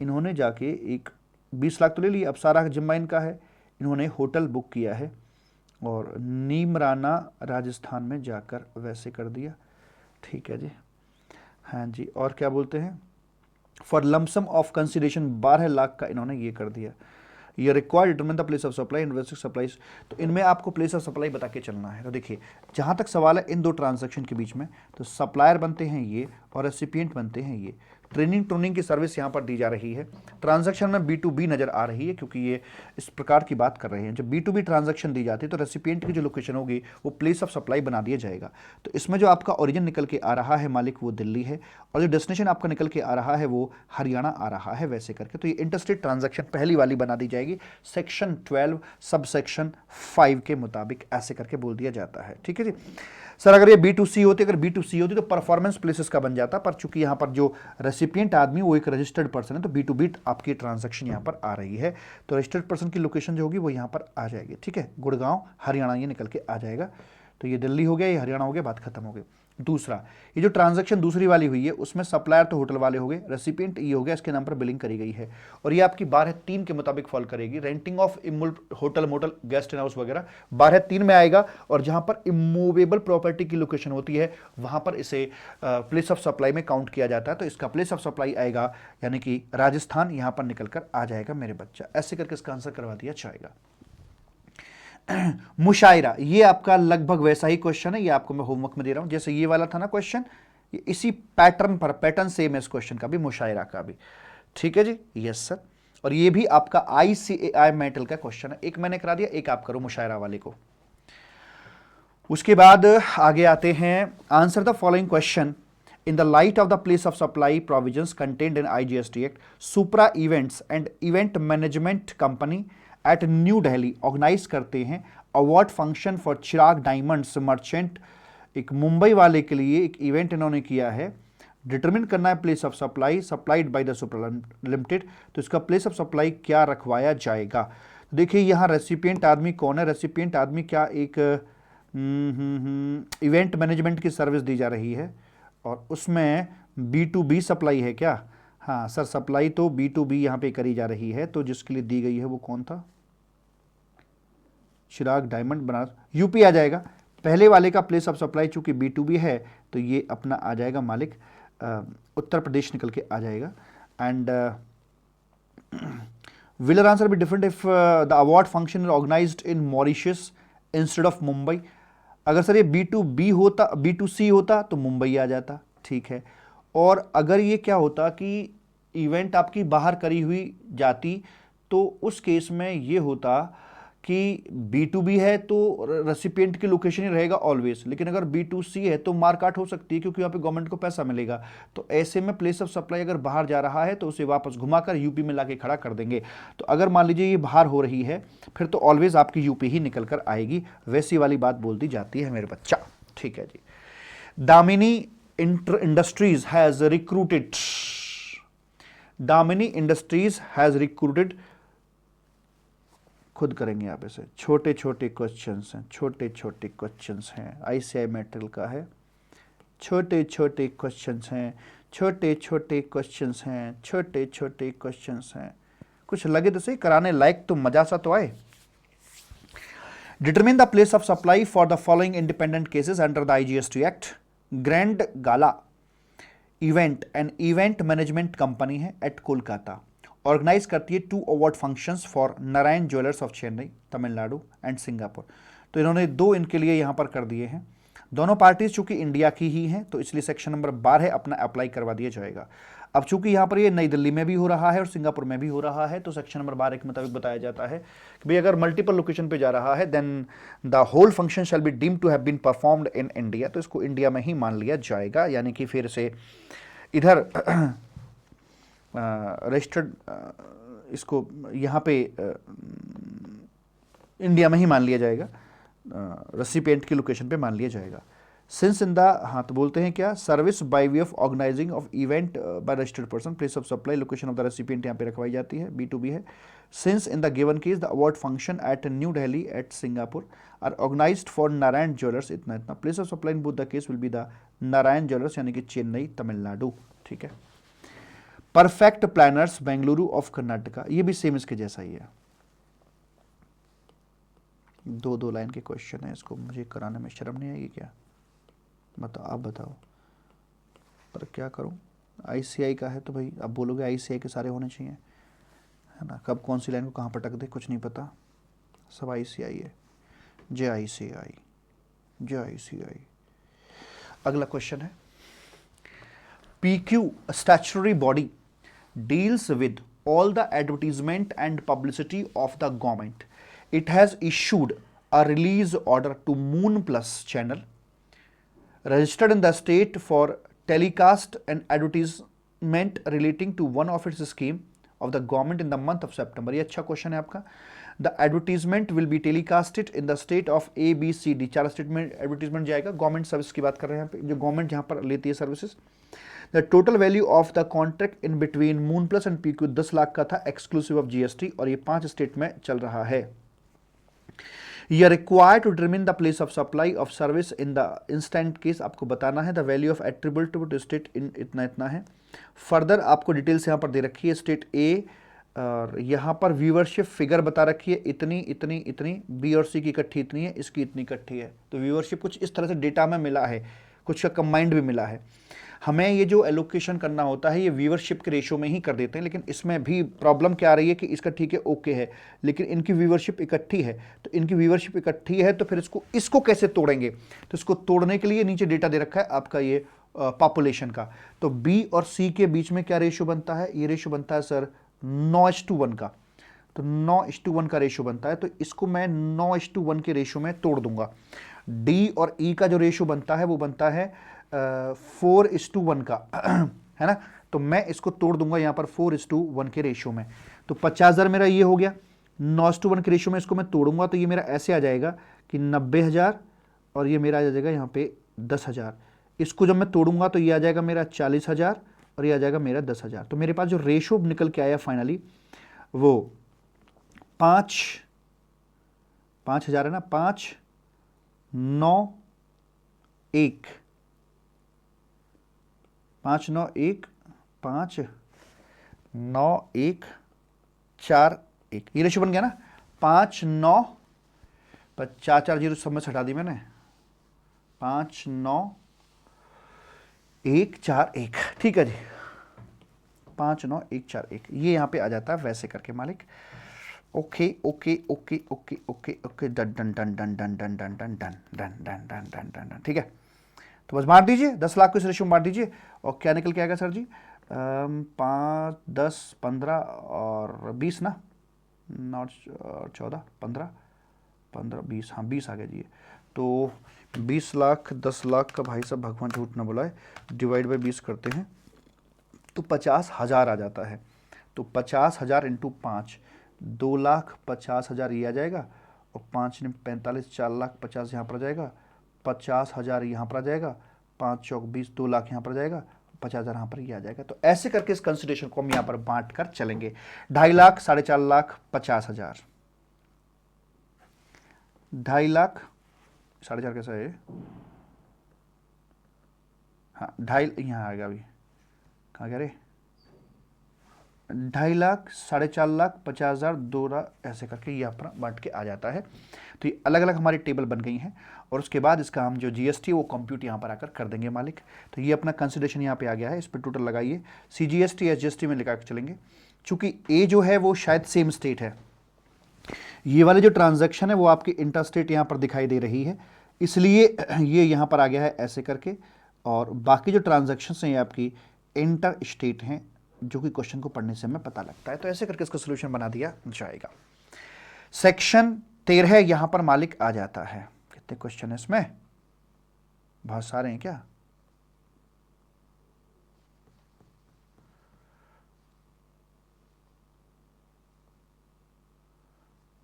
इन्होंने जाके एक 20 लाख तो ले लिया, अब सारा जिम्मा इनका है। इन्होंने होटल बुक किया है और नीमराना राजस्थान में जाकर वैसे कर दिया। ठीक है जी, हाँ जी। और क्या बोलते हैं, for lump sum of consideration 12 lakh का इन्होंने ये कर दिया। ये required determine the place of supply investing supplies. तो इनमें आपको प्लेस ऑफ सप्लाई बता के चलना है। तो देखिए, जहाँ तक सवाल है इन दो ट्रांजैक्शन के बीच में, तो सप्लायर बनते हैं ये और रेसिपिएंट बनते हैं ये। ट्रेनिंग की सर्विस यहाँ पर दी जा रही है। ट्रांजैक्शन में B2B नज़र आ रही है क्योंकि ये इस प्रकार की बात कर रहे हैं। जब B2B ट्रांजैक्शन दी जाती है तो रेसिपिएंट की जो लोकेशन होगी वो प्लेस ऑफ सप्लाई बना दिया जाएगा। तो इसमें जो आपका ओरिजिन निकल के आ रहा है मालिक वो दिल्ली है, और जो डेस्टिनेशन आपका निकल के आ रहा है वो हरियाणा आ रहा है वैसे करके। तो ये इंटरस्टेट ट्रांजैक्शन पहली वाली बना दी जाएगी सेक्शन 12 सब सेक्शन 5 के मुताबिक, ऐसे करके बोल दिया जाता है। ठीक है जी सर, अगर ये B2C होती, अगर B2C होती तो परफॉर्मेंस प्लेसेस का बन जाता, पर चूंकि यहाँ पर जो रेसिपिएंट आदमी वो एक रजिस्टर्ड पर्सन है तो B2B आपकी ट्रांजैक्शन यहाँ पर आ रही है। तो रजिस्टर्ड पर्सन की लोकेशन जो होगी वो यहाँ पर आ जाएगी। ठीक है, गुड़गांव हरियाणा ये निकल के आ जाएगा। तो ये दिल्ली हो गया, ये हरियाणा हो गया, बात खत्म हो गई। दूसरा, ये जो ट्रांजैक्शन दूसरी वाली हुई है उसमें सप्लायर तो होटल वाले हो गए, रेसिपिएंट ये हो गया, इसके नाम पर बिलिंग करी गई है और ये आपकी 12(3) के मुताबिक फॉल करेगी। Renting of hotel motel guest house वगैरह 12(3) में आएगा, और जहां पर इमूवेबल प्रॉपर्टी की लोकेशन होती है वहां पर इसे प्लेस ऑफ सप्लाई में काउंट किया जाता है। तो इसका प्लेस ऑफ सप्लाई आएगा यानी कि राजस्थान, यहां पर निकल कर आ जाएगा मेरे बच्चा। ऐसे करके इसका आंसर करवा दिया जाएगा। मुशायरा, ये आपका लगभग वैसा ही क्वेश्चन है, ये आपको मैं होमवर्क में दे रहा हूं जैसे ये वाला था ना क्वेश्चन, ये इसी पैटर्न पर, पैटर्न सेम है इस क्वेश्चन का भी, मुशायरा का भी। ठीक है जी, यस सर। और ये भी आपका ICAI मेटल का क्वेश्चन है, एक मैंने करा दिया, एक आप करो मुशायरा वाले को। उसके बाद आगे आते हैं, answer the following question in the light of the place of supply provisions contained in IGST act. Supra events and event management company at New Delhi organise करते हैं award function for Chirag diamonds merchant. एक मुंबई वाले के लिए एक इवेंट इन्होंने किया है, डिटरमिन करना है place of supply supplied by the supra limited. तो इसका प्लेस ऑफ सप्लाई क्या रखवाया जाएगा। तो देखिए यहाँ रेसिपिएंट आदमी कौन है, रेसिपिएंट आदमी क्या एक इवेंट मैनेजमेंट की सर्विस दी जा रही है और उसमें B2B सप्लाई है क्या। हाँ सर, सप्लाई तो B2B यहाँ पे करी जा रही है, तो जिसके लिए दी गई है वो कौन था, चिराग डायमंड बनारस, यूपी आ जाएगा। पहले वाले का प्लेस ऑफ सप्लाई चूंकि B2B है तो ये अपना आ जाएगा मालिक उत्तर प्रदेश निकल के आ जाएगा। And will answer be different if the award function is organised in Mauritius instead of Mumbai. अगर सर ये B2B होता, B2C होता तो मुंबई आ जाता। ठीक है, और अगर ये क्या होता कि इवेंट आपकी बाहर करी हुई जाती तो उस केस में ये होता कि B2B है तो रेसिपिएंट की लोकेशन ही रहेगा ऑलवेज, लेकिन अगर B2C है तो मार्कआउट हो सकती है क्योंकि यहाँ पे गवर्नमेंट को पैसा मिलेगा। तो ऐसे में प्लेस ऑफ सप्लाई अगर बाहर जा रहा है तो उसे वापस घुमाकर यूपी में लाके खड़ा कर देंगे। तो अगर मान लीजिए ये बाहर हो रही है फिर तो ऑलवेज आपकी यूपी ही निकल कर आएगी, वैसी वाली बात बोल दी जाती है मेरे बच्चा। ठीक है जी। Damini Industries has recruited, Damini Industries has recruited, खुद करेंगे आप इसे, छोटे छोटे क्वेश्चंस हैं, छोटे छोटे क्वेश्चंस हैं, आईसीआई मेटेरियल का है, छोटे छोटे क्वेश्चंस हैं, छोटे छोटे क्वेश्चंस हैं, छोटे छोटे क्वेश्चंस हैं, कुछ लगे तो सही कराने लायक, तो मजा सा तो आए। Determine the place of supply for the following independent cases under the IGST act. Grand Gala event and event management company है एट कोलकाता, ऑर्गेनाइज करती है 2 award functions for Narayan jewellers of Chennai Tamil Nadu and Singapore. तो इन्होंने 2 इनके लिए यहाँ पर कर दिए हैं। दोनों पार्टीज चूंकि इंडिया की ही हैं तो इसलिए सेक्शन नंबर 12 अपना अप्लाई करवा दिया जाएगा। अब चूंकि यहाँ पर ये नई दिल्ली में भी हो रहा है और सिंगापुर में भी हो रहा है तो सेक्शन नंबर 12 के मुताबिक बताया जाता है कि भाई अगर मल्टीपल लोकेशन पे जा रहा है then the whole function shall be deemed to have been performed in India, तो इसको इंडिया में ही मान लिया जाएगा, यानी कि फिर से इधर रजिस्टर्ड इसको यहाँ पे इंडिया में ही मान लिया जाएगा, रेसिपिएंट की लोकेशन पे मान लिया जाएगा। सिंस इन द, हाँ तो बोलते हैं क्या, service by way of organising of event by registered person, place of supply location of the recipient यहाँ पे रखवाई जाती है, B2B है। Since in the given case the award function at New Delhi eight Singapore are organised for Narayan jewellers, इतना इतना, place of supply in both the case will be the Narayan jewellers यानी कि चेन्नई तमिलनाडु। ठीक है। Perfect planners Bengaluru of Karnataka, ये भी सेम इसके जैसा ही है, 2 लाइन के क्वेश्चन है, इसको मुझे कराने में शर्म नहीं आएगी क्या? बताओ, आप बताओ, पर क्या करूं? आईसीआई का है तो भाई आप बोलोगे आईसीआई के सारे होने चाहिए, है ना? कब कौन सी लाइन को कहाँ पटक दे कुछ नहीं पता, सब आईसीआई है। जय आईसीआई, जय आईसीआई। अगला क्वेश्चन है, PQ statutory body deals with all the advertisement and publicity of the government. It has issued a release order to Moon Plus channel registered in the state for telecast and advertisement relating to one of its scheme of the government in the month of September. ये अच्छा क्वेश्चन है आपका। The advertisement will be telecasted in the state of ABCD, 4 state में एडवर्टीजमेंट जाएगा। गवर्नमेंट सर्विस की बात कर रहे हैं यहाँ पे, जो गवर्नमेंट जहाँ पर लेती है services. The total value of the contract in between moon plus and PQ 10 lakh का था एक्सक्लूसिव ऑफ GST, और ये 5 स्टेट में चल रहा है। You are required to determine the place of supply of service in the instant case, आपको बताना है। The value of attributable to state in इतना इतना है। फर्दर आपको डिटेल्स यहाँ पर दे रखी है, स्टेट A और यहाँ पर व्यूवरशिप फिगर बता रखी है, इतनी इतनी इतनी, B और C की इकट्ठी इतनी है, इसकी इतनी इकट्ठी है। तो व्यूवरशिप कुछ इस तरह से डेटा में मिला है, कुछ का कंबाइंड भी मिला है। हमें ये जो एलोकेशन करना होता है ये व्यूवरशिप के रेशो में ही कर देते हैं, लेकिन इसमें भी प्रॉब्लम क्या आ रही है कि इसका ठीक है ओके है, लेकिन इनकी व्यूवरशिप इकट्ठी है। तो इनकी व्यूवरशिप इकट्ठी है तो फिर इसको कैसे तोड़ेंगे? तो इसको तोड़ने के लिए नीचे डेटा दे रखा है आपका ये पॉपुलेशन का। तो B और C के बीच में क्या रेशो बनता है? ये रेशो बनता है सर 9:1 का। तो 9:1 का रेशो बनता है, तो इसको मैं 9:1 के रेशो में तोड़ दूंगा। D और E का जो रेशो बनता है वो बनता है 4:1 का, है ना? तो मैं इसको तोड़ दूंगा यहाँ पर 4:1 के रेशो में। तो 50,000 मेरा ये हो गया, 9:1 के रेशो में इसको मैं तोड़ूंगा तो ये मेरा ऐसे आ जाएगा कि 90,000 और ये मेरा आ जाएगा यहाँ पे 10,000। इसको जब मैं तोड़ूंगा तो ये आ जाएगा मेरा 40,000 और ये आ जाएगा मेरा 10,000। तो मेरे पास जो रेशो निकल के आया फाइनली वो 5,000 है ना, 5, 9, 1, 5, 9, 1, 5, 9, 1, 4, 1, ये रेशो बन गया ना। 5, 9, 4, 4 जीरो सब में से हटा दी मैंने, 5, 9, 1, 4, 1, ठीक है जी। 5, 9, 1, 4, 1 ये यहाँ पे आ जाता है वैसे करके मालिक। Okay okay okay okay okay okay, done done done done done done done done done done done done done done done, ठीक है। तो बस बांट दीजिए, 10 लाख को इस रेशो में बांट दीजिए और क्या निकल के आएगा सर जी? 5, 10, 15 और 20 ना, 9, 14, 15, 15 20, हाँ 20 आ गया जी। तो 20 लाख 10 लाख का भाई साहब भगवान झूठ ना बुलाए, डिवाइड बाई 20 करते हैं तो 50,000 आ जाता है। तो 50,000 इंटू 5, 2,50,000 ये आ जाएगा, और 5 ने 45, 4,50,000 यहाँ पर आ जाएगा, 50,000 यहाँ पर आ जाएगा, 5 चौक 20, 2 लाख यहाँ पर आ जाएगा, 50,000 यहाँ पर ये आ जाएगा। तो ऐसे करके इस कंसिडरेशन को हम यहाँ पर बांट कर चलेंगे। 2.5 लाख, 4.5 लाख, 50,000, 2.5 लाख, 4.5 कैसा है, हाँ 2.5 यहाँ आएगा अभी, कहाँ कह रहे, 2.5 लाख, 4.5 लाख, 50,000, 2 लाख, ऐसे करके ये अपना बांट के आ जाता है। तो ये अलग अलग हमारी टेबल बन गई हैं, और उसके बाद इसका हम जो जीएसटी वो कंप्यूट यहाँ पर आकर कर देंगे मालिक। तो ये अपना कंसिडरेशन यहाँ पे आ गया है, इस पर टोटल लगाइए, सीजीएसटी एसजीएसटी में लेकर चलेंगे। चूंकि ए जो है वो शायद सेम स्टेट है, ये वाले जो ट्रांजैक्शन है वो आपकी इंटर स्टेट यहाँ पर दिखाई दे रही है, इसलिए ये यहाँ पर आ गया है ऐसे करके, और बाकी जो ट्रांजैक्शन हैं ये आपकी इंटर स्टेट हैं, जो कि क्वेश्चन को पढ़ने से हमें पता लगता है। तो ऐसे करके इसका सोल्यूशन बना दिया जाएगा। सेक्शन 13 यहां पर मालिक आ जाता है। कितने क्वेश्चन है इसमें, बहुत सारे हैं क्या,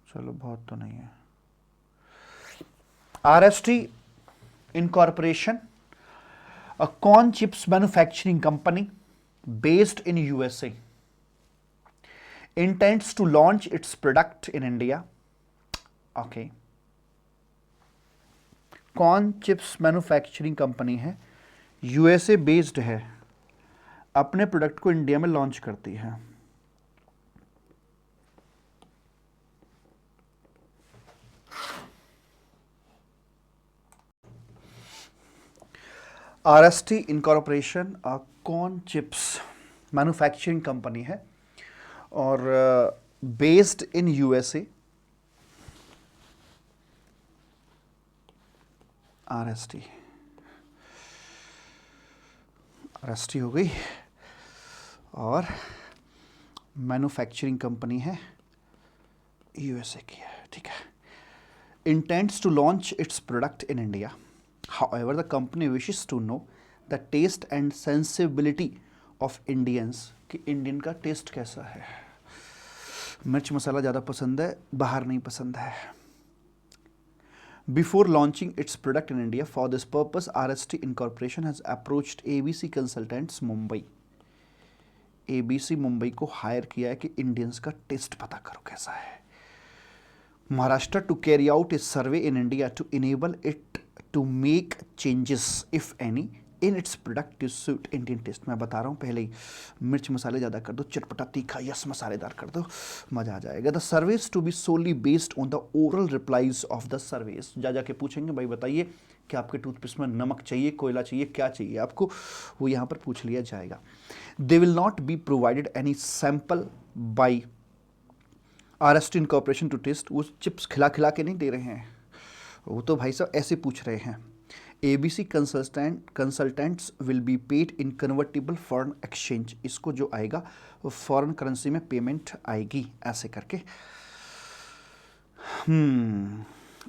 चलो बहुत तो नहीं है। RST incorporation, a corn chips manufacturing company based in USA, intends to launch its product in India. Okay. Corn chips manufacturing company है, यूएसए बेस्ड है, अपने प्रोडक्ट को इंडिया में लॉन्च करती है। RST incorporation corn chips manufacturing company है और based in USA. RST RST हो गई, और मैन्युफैक्चरिंग कंपनी है, यूएसए की है, ठीक है। Intends to launch its product in India, however the company wishes to know the taste and sensibility of Indians, कि इंडियन का टेस्ट कैसा है, मिर्च मसाला ज़्यादा पसंद है, बाहर नहीं पसंद है। Before launching its product in India, for this purpose RST Incorporation has approached ABC Consultants Mumbai, ABC Mumbai को हायर किया है कि इंडियंस का टेस्ट पता करो कैसा है। Maharashtra to carry out a survey in India to enable it to make changes if any in its product to suit Indian taste। मैं बता रहा हूँ पहले ही, मिर्च मसाले ज़्यादा कर दो, चटपटा तीखा यस मसालेदार कर दो, मज़ा आ जाएगा। The surveys to be solely based on the oral replies of the surveys. जा जाके पूछेंगे भाई बताइए कि आपके टूथपेस्ट में नमक चाहिए, कोयला चाहिए, क्या चाहिए आपको, वो यहाँ पर पूछ लिया जाएगा। They will not be provided any sample by RST incorporation to test. वो चिप्स खिला खिला के नहीं दे रहे हैं, वो तो भाई साहब ऐसे पूछ रहे हैं। ABC consultants will be paid in convertible foreign exchange, इसको जो आएगा वो फॉरेन करेंसी में पेमेंट आएगी, ऐसे करके।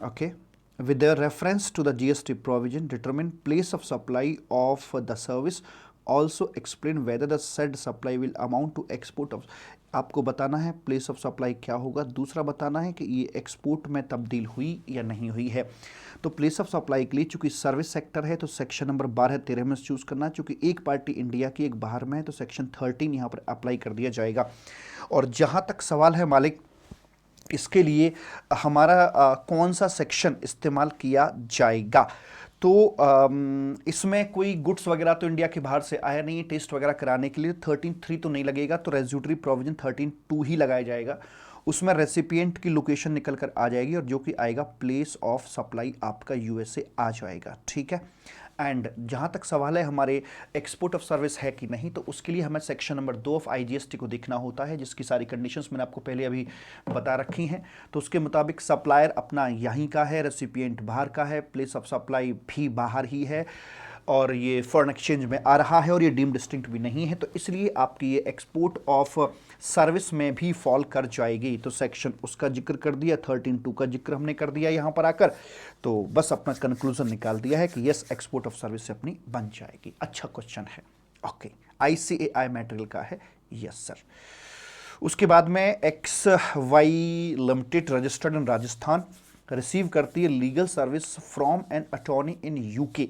Okay, with reference to the GST provision determine place of supply of the service, also explain whether the said supply will amount to export of. आपको बताना है प्लेस ऑफ सप्लाई क्या होगा, दूसरा बताना है कि ये एक्सपोर्ट में तब्दील हुई या नहीं हुई है। तो प्लेस ऑफ सप्लाई के लिए चूंकि सर्विस सेक्टर है तो सेक्शन नंबर 12-13 में चूज करना, चूंकि एक पार्टी इंडिया की एक बाहर में है तो सेक्शन 13 यहाँ पर अप्लाई कर दिया जाएगा। और जहाँ तक सवाल है मालिक, इसके लिए हमारा कौन सा सेक्शन इस्तेमाल किया जाएगा, तो इसमें कोई गुड्स वगैरह तो इंडिया के बाहर से आया नहीं है, टेस्ट वगैरह कराने के लिए 13(3) तो नहीं लगेगा, तो रेज्यूटरी प्रोविजन 13(2) ही लगाया जाएगा। उसमें रेसिपिएंट की लोकेशन निकल कर आ जाएगी, और जो कि आएगा प्लेस ऑफ सप्लाई आपका यूएसए आ जाएगा, ठीक है। एंड जहाँ तक सवाल है हमारे एक्सपोर्ट ऑफ सर्विस है कि नहीं, तो उसके लिए हमें सेक्शन नंबर 2 ऑफ IGST को देखना होता है, जिसकी सारी कंडीशंस मैंने आपको पहले अभी बता रखी हैं। तो उसके मुताबिक सप्लायर अपना यहीं का है, रेसिपिएंट बाहर का है, प्लेस ऑफ सप्लाई भी बाहर ही है, और ये फॉरेन एक्सचेंज में आ रहा है और ये डीम डिस्टिंक्ट भी नहीं है, तो इसलिए आपकी ये एक्सपोर्ट ऑफ सर्विस में भी फॉल कर जाएगी। तो सेक्शन उसका जिक्र कर दिया, 13(2) का जिक्र हमने कर दिया यहाँ पर आकर, तो बस अपना कंक्लूजन निकाल दिया है कि यस एक्सपोर्ट ऑफ सर्विस से अपनी बन जाएगी। अच्छा क्वेश्चन है। ओके, ICAI मटेरियल का है, यस सर। उसके बाद में XY limited registered in Rajasthan receive करती है legal service from an attorney in UK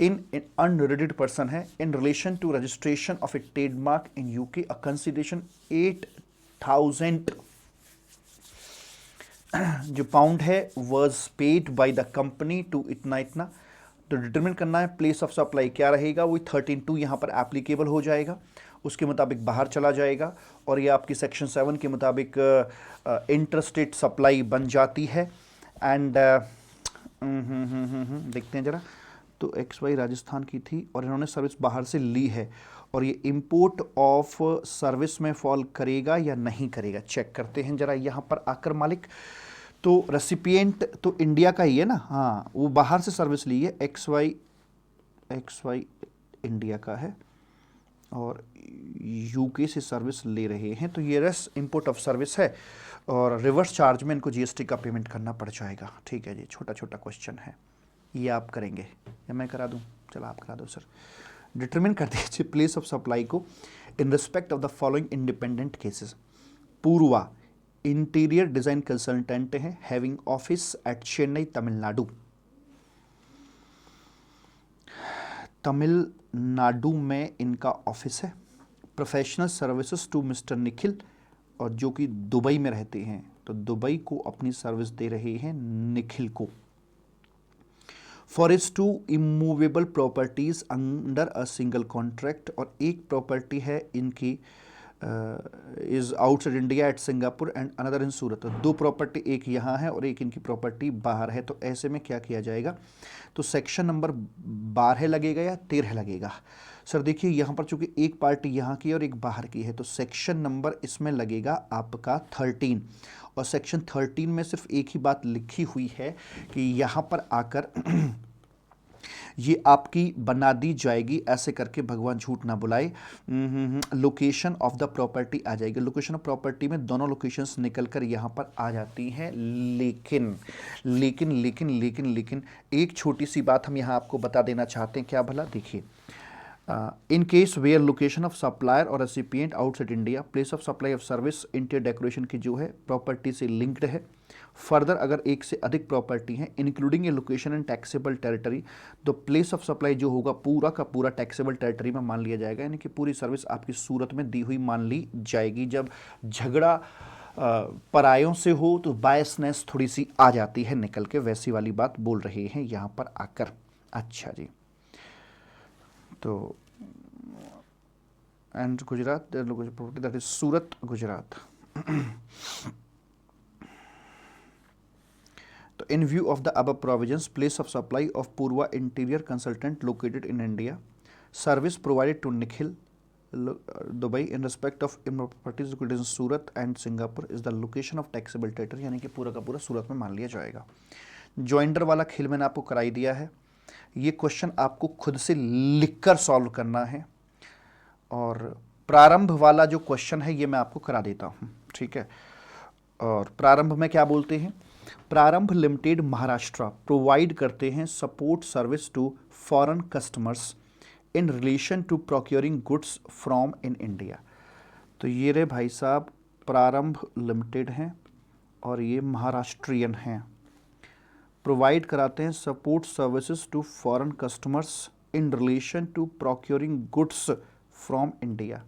in an unrelated person है in relation to registration of a trademark in UK, a consideration 8,000 जो पाउंड है was paid by the company to इतना इतना। तो डिटरमिन करना है प्लेस ऑफ सप्लाई क्या रहेगा, वो 13(2) यहाँ पर एप्लीकेबल हो जाएगा, उसके मुताबिक बाहर चला जाएगा और ये आपकी सेक्शन 7 के मुताबिक इंटरस्टेट सप्लाई बन जाती है। एंड देखते हैं ज़रा, तो XY राजस्थान की थी और इन्होंने सर्विस बाहर से ली है, और ये इंपोर्ट ऑफ सर्विस में फॉल करेगा या नहीं करेगा, चेक करते हैं ज़रा यहाँ पर आकर मालिक। तो रेसिपिएंट तो इंडिया का ही है ना, हाँ वो बाहर से सर्विस ली है, XY इंडिया का है और UK से सर्विस ले रहे हैं, तो ये रस इंपोर्ट ऑफ सर्विस है और रिवर्स चार्ज में इनको GST का पेमेंट करना पड़ जाएगा। ठीक है जी, छोटा छोटा क्वेश्चन है, ये आप करेंगे या मैं करा दूं? चलो आप करा दो सर। डिटरमिन कर दीजिए प्लेस ऑफ सप्लाई को in respect of the following independent cases. Purva interior design consultant है, having office at Chennai Tamil Nadu. Tamil Nadu में इनका ऑफिस है। Professional services to Mister Nikhil, और जो कि दुबई में रहते हैं, तो दुबई को अपनी सर्विस दे रहे हैं निखिल को। For is to immovable properties under a single contract, और एक प्रॉपर्टी है इनकी is outside India at Singapore and another in Surat. दो प्रॉपर्टी, एक यहाँ है और एक इनकी प्रॉपर्टी बाहर है, तो ऐसे में क्या किया जाएगा? तो सेक्शन नंबर 12 लगेगा या 13 लगेगा? सर देखिए यहाँ पर चूंकि एक पार्टी यहाँ की और एक बाहर की है, तो सेक्शन नंबर इसमें लगेगा आपका 13, और सेक्शन 13 में सिर्फ एक ही बात लिखी हुई है कि यहाँ पर आकर ये आपकी बना दी जाएगी, ऐसे करके भगवान झूठ ना बुलाए, लोकेशन ऑफ द प्रॉपर्टी आ जाएगी। लोकेशन ऑफ प्रॉपर्टी में दोनों लोकेशंस निकलकर यहाँ पर आ जाती हैं, लेकिन लेकिन लेकिन लेकिन लेकिन एक छोटी सी बात हम यहाँ आपको बता देना चाहते हैं। क्या भला? देखिए, in case where location of supplier और recipient outside India, place of supply of service interior decoration की जो है प्रॉपर्टी से लिंक्ड है। फर्दर अगर एक से अधिक प्रॉपर्टी है including A location and taxable territory, तो प्लेस ऑफ सप्लाई जो होगा पूरा का पूरा टैक्सेबल टेरिटरी में मान लिया जाएगा, यानी कि पूरी सर्विस आपकी सूरत में दी हुई मान ली जाएगी। जब झगड़ा परायों से हो तो बायसनेस थोड़ी सी आ जाती है निकल के, वैसी वाली बात बोल रहे हैं यहाँ पर आकर। अच्छा जी, तो and Gujarat property that is Surat Gujarat. तो in view of the above provisions, place of supply of Purva interior consultant located in India, service provided to Nikhil Dubai in respect of properties located in Surat and Singapore is the location of taxable territory, यानी कि पूरा का पूरा सूरत में मान लिया जाएगा। जॉइंडर वाला खेल मैंने आपको कराई दिया है, ये क्वेश्चन आपको खुद से लिखकर सॉल्व करना है, और प्रारंभ वाला जो क्वेश्चन है ये मैं आपको करा देता हूँ, ठीक है। और प्रारंभ में क्या बोलते हैं? प्रारंभ लिमिटेड महाराष्ट्र प्रोवाइड करते हैं support service to foreign customers in relation to procuring goods from in India. तो ये रे भाई साहब प्रारंभ लिमिटेड हैं और ये महाराष्ट्रियन हैं, प्रोवाइड कराते हैं support services to foreign customers in relation to procuring goods from India.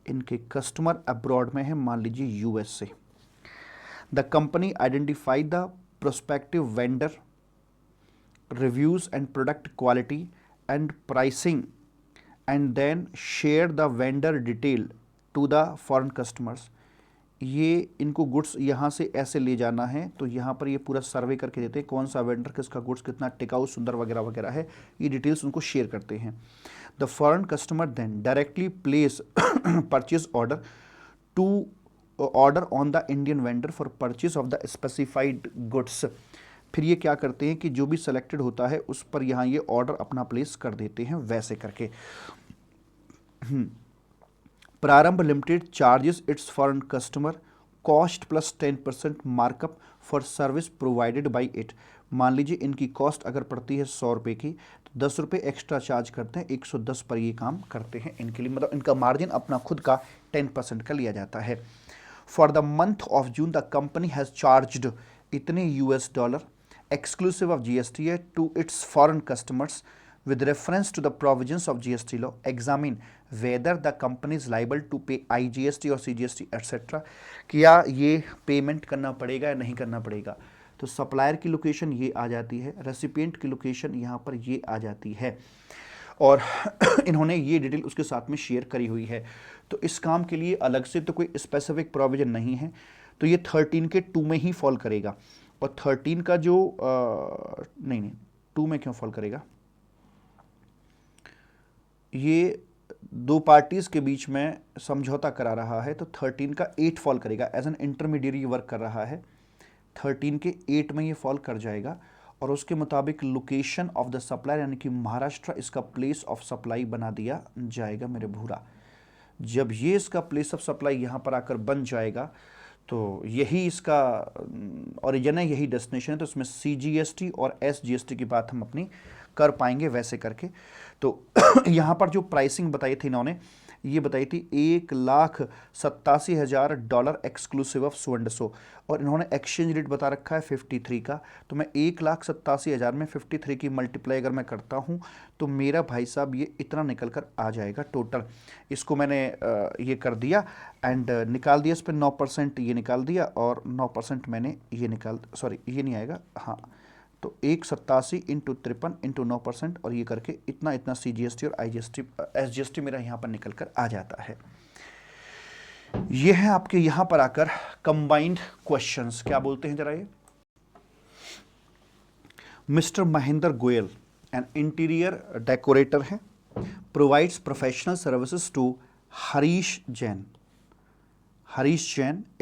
इनके कस्टमर अब्रॉड में है, मान लीजिए USA। The company identify the prospective vendor, reviews and product quality and pricing, and then share the vendor detail to the foreign customers. ये इनको गुड्स यहाँ से ऐसे ले जाना है, तो यहाँ पर ये पूरा सर्वे करके देते हैं कौन सा वेंडर किसका गुड्स कितना टिकाऊ सुंदर वगैरह वगैरह है, ये डिटेल्स उनको शेयर करते हैं। The foreign customer then directly place purchase order to order on the Indian vendor for purchase of the specified goods. फिर ये क्या करते हैं कि जो भी सेलेक्टेड होता है उस पर यहाँ ये ऑर्डर अपना प्लेस कर देते हैं वैसे करके। प्रारंभ limited charges it's foreign customer cost plus 10% markup for service provided by it. मान लीजिए इनकी कॉस्ट अगर पड़ती है 100 रुपये की, तो 10 रुपये एक्स्ट्रा चार्ज करते हैं, 110 पर ये काम करते हैं इनके लिए, मतलब इनका मार्जिन अपना खुद का 10% का लिया जाता है। For the month of June the company has charged इतने $, exclusive of GST to its foreign customers with reference to the provisions of GST law. Examine whether the company is liable to pay IGST or CGST etc. क्या ये पेमेंट करना पड़ेगा या नहीं करना पड़ेगा। तो सप्लायर की लोकेशन ये आ जाती है, रेसिपिएंट की लोकेशन यहाँ पर ये आ जाती है, और इन्होंने ये डिटेल उसके साथ में शेयर करी हुई है। तो इस काम के लिए अलग से तो कोई स्पेसिफिक प्रोविजन नहीं है, तो ये 13 के 2 में ही फॉल करेगा। और 13 का जो नहीं 2 में क्यों फॉल करेगा, ये दो पार्टीज के बीच में समझौता करा रहा है, तो 13 का 8 फॉल करेगा, एज एन इंटरमीडिएरी वर्क कर रहा है, 13 के 8 में ये फॉल कर जाएगा। और उसके मुताबिक लोकेशन ऑफ द सप्लायर यानी कि महाराष्ट्र इसका प्लेस ऑफ सप्लाई बना दिया जाएगा मेरे भूरा। जब ये इसका प्लेस ऑफ सप्लाई यहाँ पर आकर बन जाएगा तो यही इसका ओरिजिन है, यही डेस्टिनेशन है, तो इसमें CGST और SGST की बात हम अपनी कर पाएंगे वैसे करके। तो यहाँ पर जो प्राइसिंग बताई थी इन्होंने, ये बताई थी $1,87,000 exclusive of so and so, और इन्होंने एक्सचेंज रेट बता रखा है 53 का। तो मैं 1,87,000 में 53 की मल्टीप्लाई अगर मैं करता हूँ तो मेरा भाई साहब ये इतना निकल कर आ जाएगा टोटल। इसको मैंने ये कर दिया एंड निकाल दिया, इस पर 9% ये निकाल दिया, और 9% मैंने ये निकाल, सॉरी ये नहीं आएगा, हाँ, तो 187 इंटू 53 इंटू 9%, और ये करके इतना इतना CGST और IGST SGST मेरा यहाँ पर निकल कर आ जाता है। ये है आपके यहाँ पर आकर कंबाइंड क्वेश्चंस, क्या बोलते हैं जरा ये। Mister Mahendra Goyal an interior decorator है, provides professional services to Harish Jain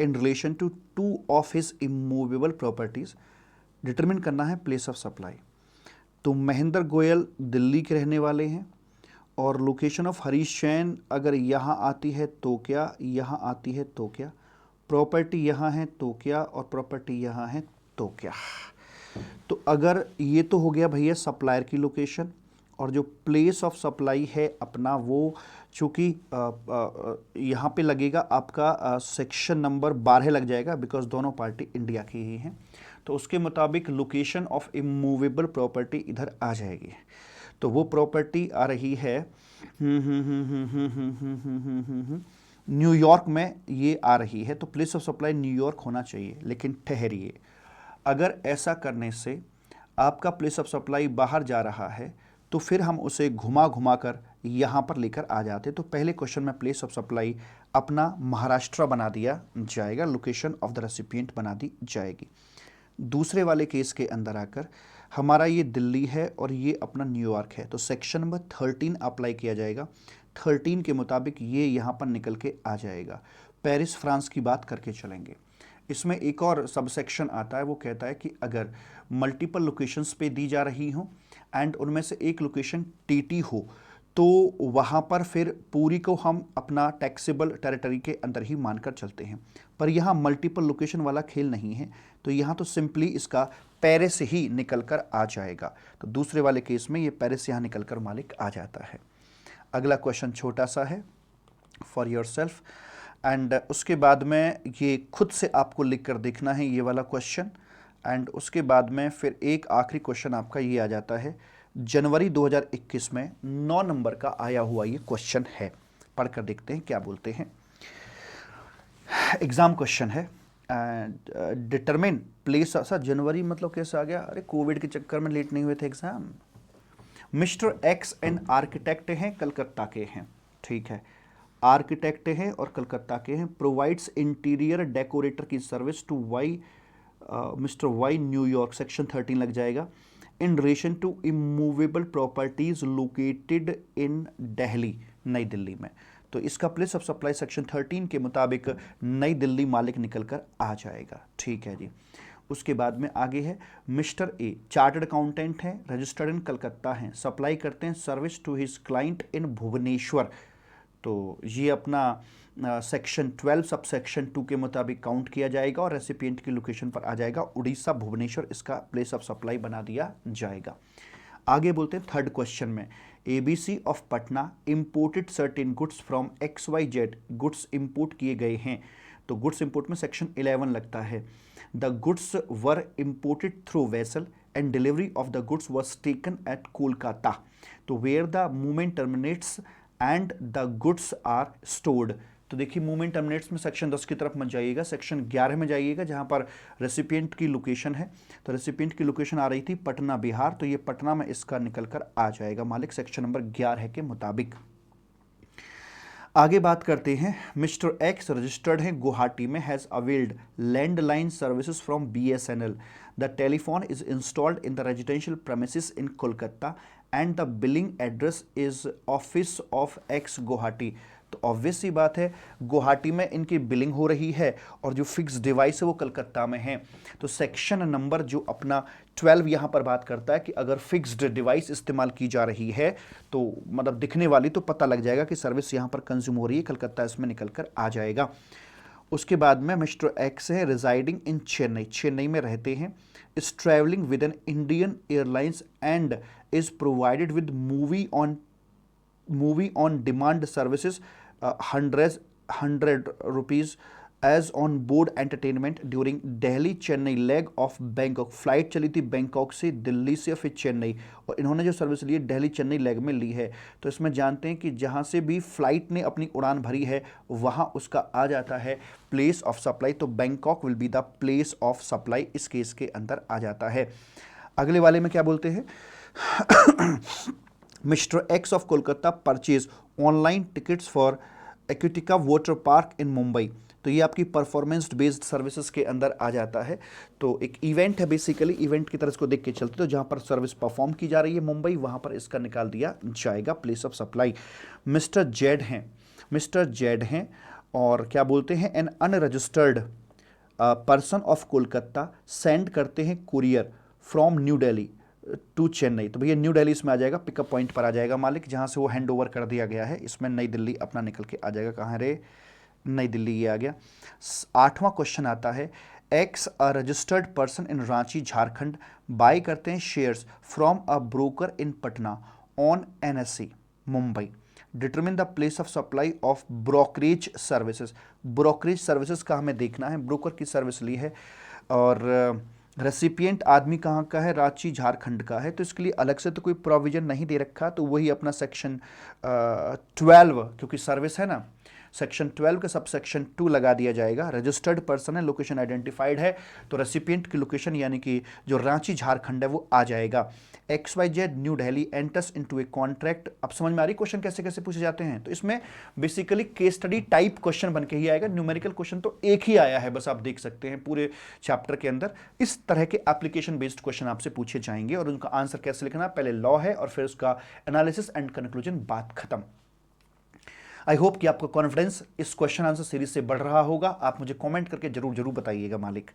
in relation to 2 of his immovable properties. Determine करना है प्लेस ऑफ सप्लाई। तो महेंद्र गोयल दिल्ली के रहने वाले हैं, और लोकेशन ऑफ हरीश जैन अगर यहाँ आती है तो क्या, यहाँ आती है तो क्या, प्रॉपर्टी यहाँ है तो क्या, और प्रॉपर्टी यहाँ है तो क्या। तो अगर ये तो हो गया भैया सप्लायर की लोकेशन, और जो प्लेस ऑफ सप्लाई है अपना वो चूँकि यहाँ पे लगेगा आपका सेक्शन नंबर 12 लग जाएगा, बिकॉज दोनों पार्टी इंडिया की ही हैं, तो उसके मुताबिक लोकेशन ऑफ इमूवेबल प्रॉपर्टी इधर आ जाएगी। तो वो प्रॉपर्टी आ रही है न्यूयॉर्क में, ये आ रही है, तो प्लेस ऑफ सप्लाई न्यूयॉर्क होना चाहिए। लेकिन ठहरिए, अगर ऐसा करने से आपका प्लेस ऑफ सप्लाई बाहर जा रहा है तो फिर हम उसे घुमा घुमा कर यहाँ पर लेकर आ जाते। तो पहले क्वेश्चन में प्लेस ऑफ सप्लाई अपना महाराष्ट्र बना दिया जाएगा, लोकेशन ऑफ द रेसिपिएंट बना दी जाएगी। दूसरे वाले केस के अंदर आकर हमारा ये दिल्ली है और ये अपना न्यूयॉर्क है, तो सेक्शन नंबर 13 अप्लाई किया जाएगा। 13 के मुताबिक ये यहाँ पर निकल के आ जाएगा। पेरिस फ्रांस की बात करके चलेंगे। इसमें एक और सब सेक्शन आता है, वो कहता है कि अगर मल्टीपल लोकेशंस पे दी जा रही हों एंड उनमें से एक लोकेशन TT हो, तो वहाँ पर फिर पूरी को हम अपना टैक्सेबल टेरिटरी के अंदर ही मानकर चलते हैं। पर यहाँ मल्टीपल लोकेशन वाला खेल नहीं है, तो यहाँ तो सिंपली इसका पेरिस ही निकल कर आ जाएगा। तो दूसरे वाले केस में ये पेरिस यहाँ निकल कर मालिक आ जाता है। अगला क्वेश्चन छोटा सा है फॉर योर सेल्फ, एंड उसके बाद में ये खुद से आपको लिख कर देखना है ये वाला क्वेश्चन, एंड उसके बाद में फिर एक आखिरी क्वेश्चन आपका ये आ जाता है। जनवरी 2021 में 9 नंबर का आया हुआ ये क्वेश्चन है, पढ़कर देखते हैं क्या बोलते हैं। एग्जाम क्वेश्चन है, डिटरमिन प्लेस। सर जनवरी मतलब कैसे आ गया, अरे कोविड के चक्कर में लेट नहीं हुए थे exam. Mister x and architect हैं, कलकत्ता के हैं, ठीक है, आर्किटेक्ट हैं और कलकत्ता के हैं। प्रोवाइड्स इंटीरियर डेकोरेटर की service to Y mister Y New York, section 13 लग जाएगा। In relation to immovable properties located in Delhi, नई दिल्ली में। तो इसका प्लेस ऑफ सप्लाई सेक्शन 13 के मुताबिक नई दिल्ली मालिक निकल कर आ जाएगा, ठीक है जी। उसके बाद में आगे है मिस्टर ए, चार्टर्ड अकाउंटेंट हैं, रजिस्टर्ड इन कलकत्ता हैं, सप्लाई करते हैं service to his client in Bhubaneswar. तो ये अपना सेक्शन 12 सब सेक्शन 2 के मुताबिक काउंट किया जाएगा और रेसिपिएंट की लोकेशन पर आ जाएगा उड़ीसा भुवनेश्वर, इसका प्लेस ऑफ सप्लाई बना दिया जाएगा। आगे बोलते हैं थर्ड क्वेश्चन में, ABC of Patna imported certain goods from XYZ, goods import किए गए हैं। तो गुड्स इंपोर्ट में सेक्शन 11 लगता है। The goods were imported through vessel and delivery of the goods was taken at Kolkata. तो where the movement terminates and the goods are stored. तो देखिए मूवमेंट टर्मिनेट्स में सेक्शन 10 की तरफ मत जाइएगा, सेक्शन 11 में जाइएगा जहां पर रेसिपिएंट की लोकेशन है। तो रेसिपिएंट की लोकेशन आ रही थी पटना बिहार, तो ये पटना में इसका निकल कर आ जाएगा मालिक सेक्शन नंबर 11 के मुताबिक। आगे बात करते हैं, मिस्टर एक्स रजिस्टर्ड है गुवाहाटी में, has availed landline services from BSNL। The telephone is installed in the residential premises in Kolkata and the billing address is office of x Guwahati. तो ऑब्वियस सी बात है गुवाहाटी में इनकी बिलिंग हो रही है और जो फिक्स डिवाइस है वो कलकत्ता में है। तो सेक्शन नंबर जो अपना 12 यहाँ पर बात करता है कि अगर फिक्स्ड डिवाइस इस्तेमाल की जा रही है तो मतलब दिखने वाली, तो पता लग जाएगा कि सर्विस यहाँ पर कंज्यूम हो रही है, कलकत्ता इसमें निकल कर आ जाएगा। उसके बाद में मिस्टर एक्स है रिजाइडिंग इन चेन्नई, चेन्नई में रहते हैं, is travelling with an Indian airlines and is provided with movie on demand services 100 rupees as on board entertainment during Delhi Chennai leg of Bangkok. Flight चली थी बैंकॉक से दिल्ली से फिर चेन्नई, और इन्होंने जो सर्विस ली है दिल्ली चेन्नई लेग में ली है। तो इसमें जानते हैं कि जहाँ से भी फ्लाइट ने अपनी उड़ान भरी है वहाँ उसका आ जाता है प्लेस ऑफ सप्लाई। तो Bangkok will be the place of supply इस केस के अंदर आ जाता है। अगले वाले में क्या बोलते हैं, Mister X of Kolkata purchase online tickets for Aquatica water park in Mumbai. तो ये आपकी परफॉर्मेंस बेस्ड सर्विसेज के अंदर आ जाता है। तो एक इवेंट है, बेसिकली इवेंट की तरह इसको देख के चलते, तो जहाँ पर सर्विस परफॉर्म की जा रही है मुंबई, वहाँ पर इसका निकाल दिया जाएगा place of supply. Mister Z हैं और क्या बोलते हैं, an unregistered person of Kolkata send करते हैं courier from New Delhi to Chennai. तो भैया न्यू दिल्ली इसमें आ जाएगा, पिकअप पॉइंट पर आ जाएगा मालिक, जहाँ से वो हैंड ओवर कर दिया गया है। इसमें नई दिल्ली अपना निकल के आ जाएगा, कहाँ रे, नई दिल्ली ये आ गया। 8वां क्वेश्चन आता है, X a registered person in Ranchi Jharkhand buy करते हैं shares from a broker in Patna on NSE Mumbai. Determine the place of supply of brokerage services. Brokerage services का हमें देखना है, ब्रोकर की सर्विस ली है और रेसिपिएंट आदमी कहाँ का है, रांची झारखंड का है। तो इसके लिए अलग से तो कोई प्रोविजन नहीं दे रखा, तो वही अपना सेक्शन 12 क्योंकि सर्विस है ना, सेक्शन 12 का सब सेक्शन 2 लगा दिया जाएगा। रजिस्टर्ड पर्सन है, लोकेशन आइडेंटिफाइड है, तो रेसिपिएंट की लोकेशन यानी कि जो रांची झारखंड है वो आ जाएगा। XYZ new Delhi enters into a contract. अब समझ में आ रही क्वेश्चन कैसे कैसे पूछे जाते हैं। तो इसमें basically case study type question बन के ही आएगा, न्यूमेरिकल क्वेश्चन तो एक ही आया है, बस आप देख सकते हैं पूरे चैप्टर के अंदर इस तरह के एप्लीकेशन बेस्ड क्वेश्चन आपसे पूछे जाएंगे और उनका आंसर कैसे लिखना, पहले लॉ है और फिर उसका एनालिसिस एंड कंक्लूजन, बात खत्म। आई होप कि आपका कॉन्फिडेंस इस क्वेश्चन आंसर सीरीज से बढ़ रहा होगा। आप मुझे कमेंट करके जरूर बताइएगा मालिक।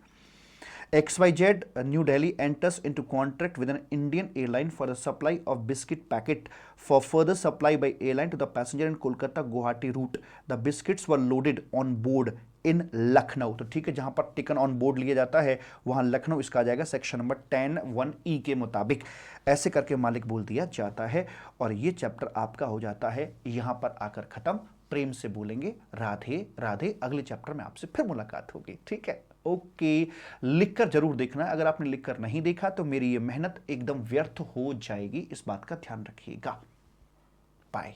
XYZ New Delhi enters into contract with an Indian airline for the supply of biscuit packet for further supply by airline to the passenger in Kolkata Guwahati route. The biscuits were loaded on board in Lucknow. तो ठीक है, जहां पर टिकन ऑन बोर्ड लिया जाता है वहां लखनऊ इसका आ जाएगा सेक्शन नंबर 10(1)E के मुताबिक। ऐसे करके मालिक बोल दिया जाता है और ये चैप्टर आपका हो जाता है यहां पर आकर खत्म। प्रेम से बोलेंगे राधे राधे। अगले चैप्टर में आपसे फिर मुलाकात होगी, ठीक है, ओके। लिखकर जरूर देखना, अगर आपने लिखकर नहीं देखा तो मेरी ये मेहनत एकदम व्यर्थ हो जाएगी, इस बात का ध्यान रखिएगा। बाय।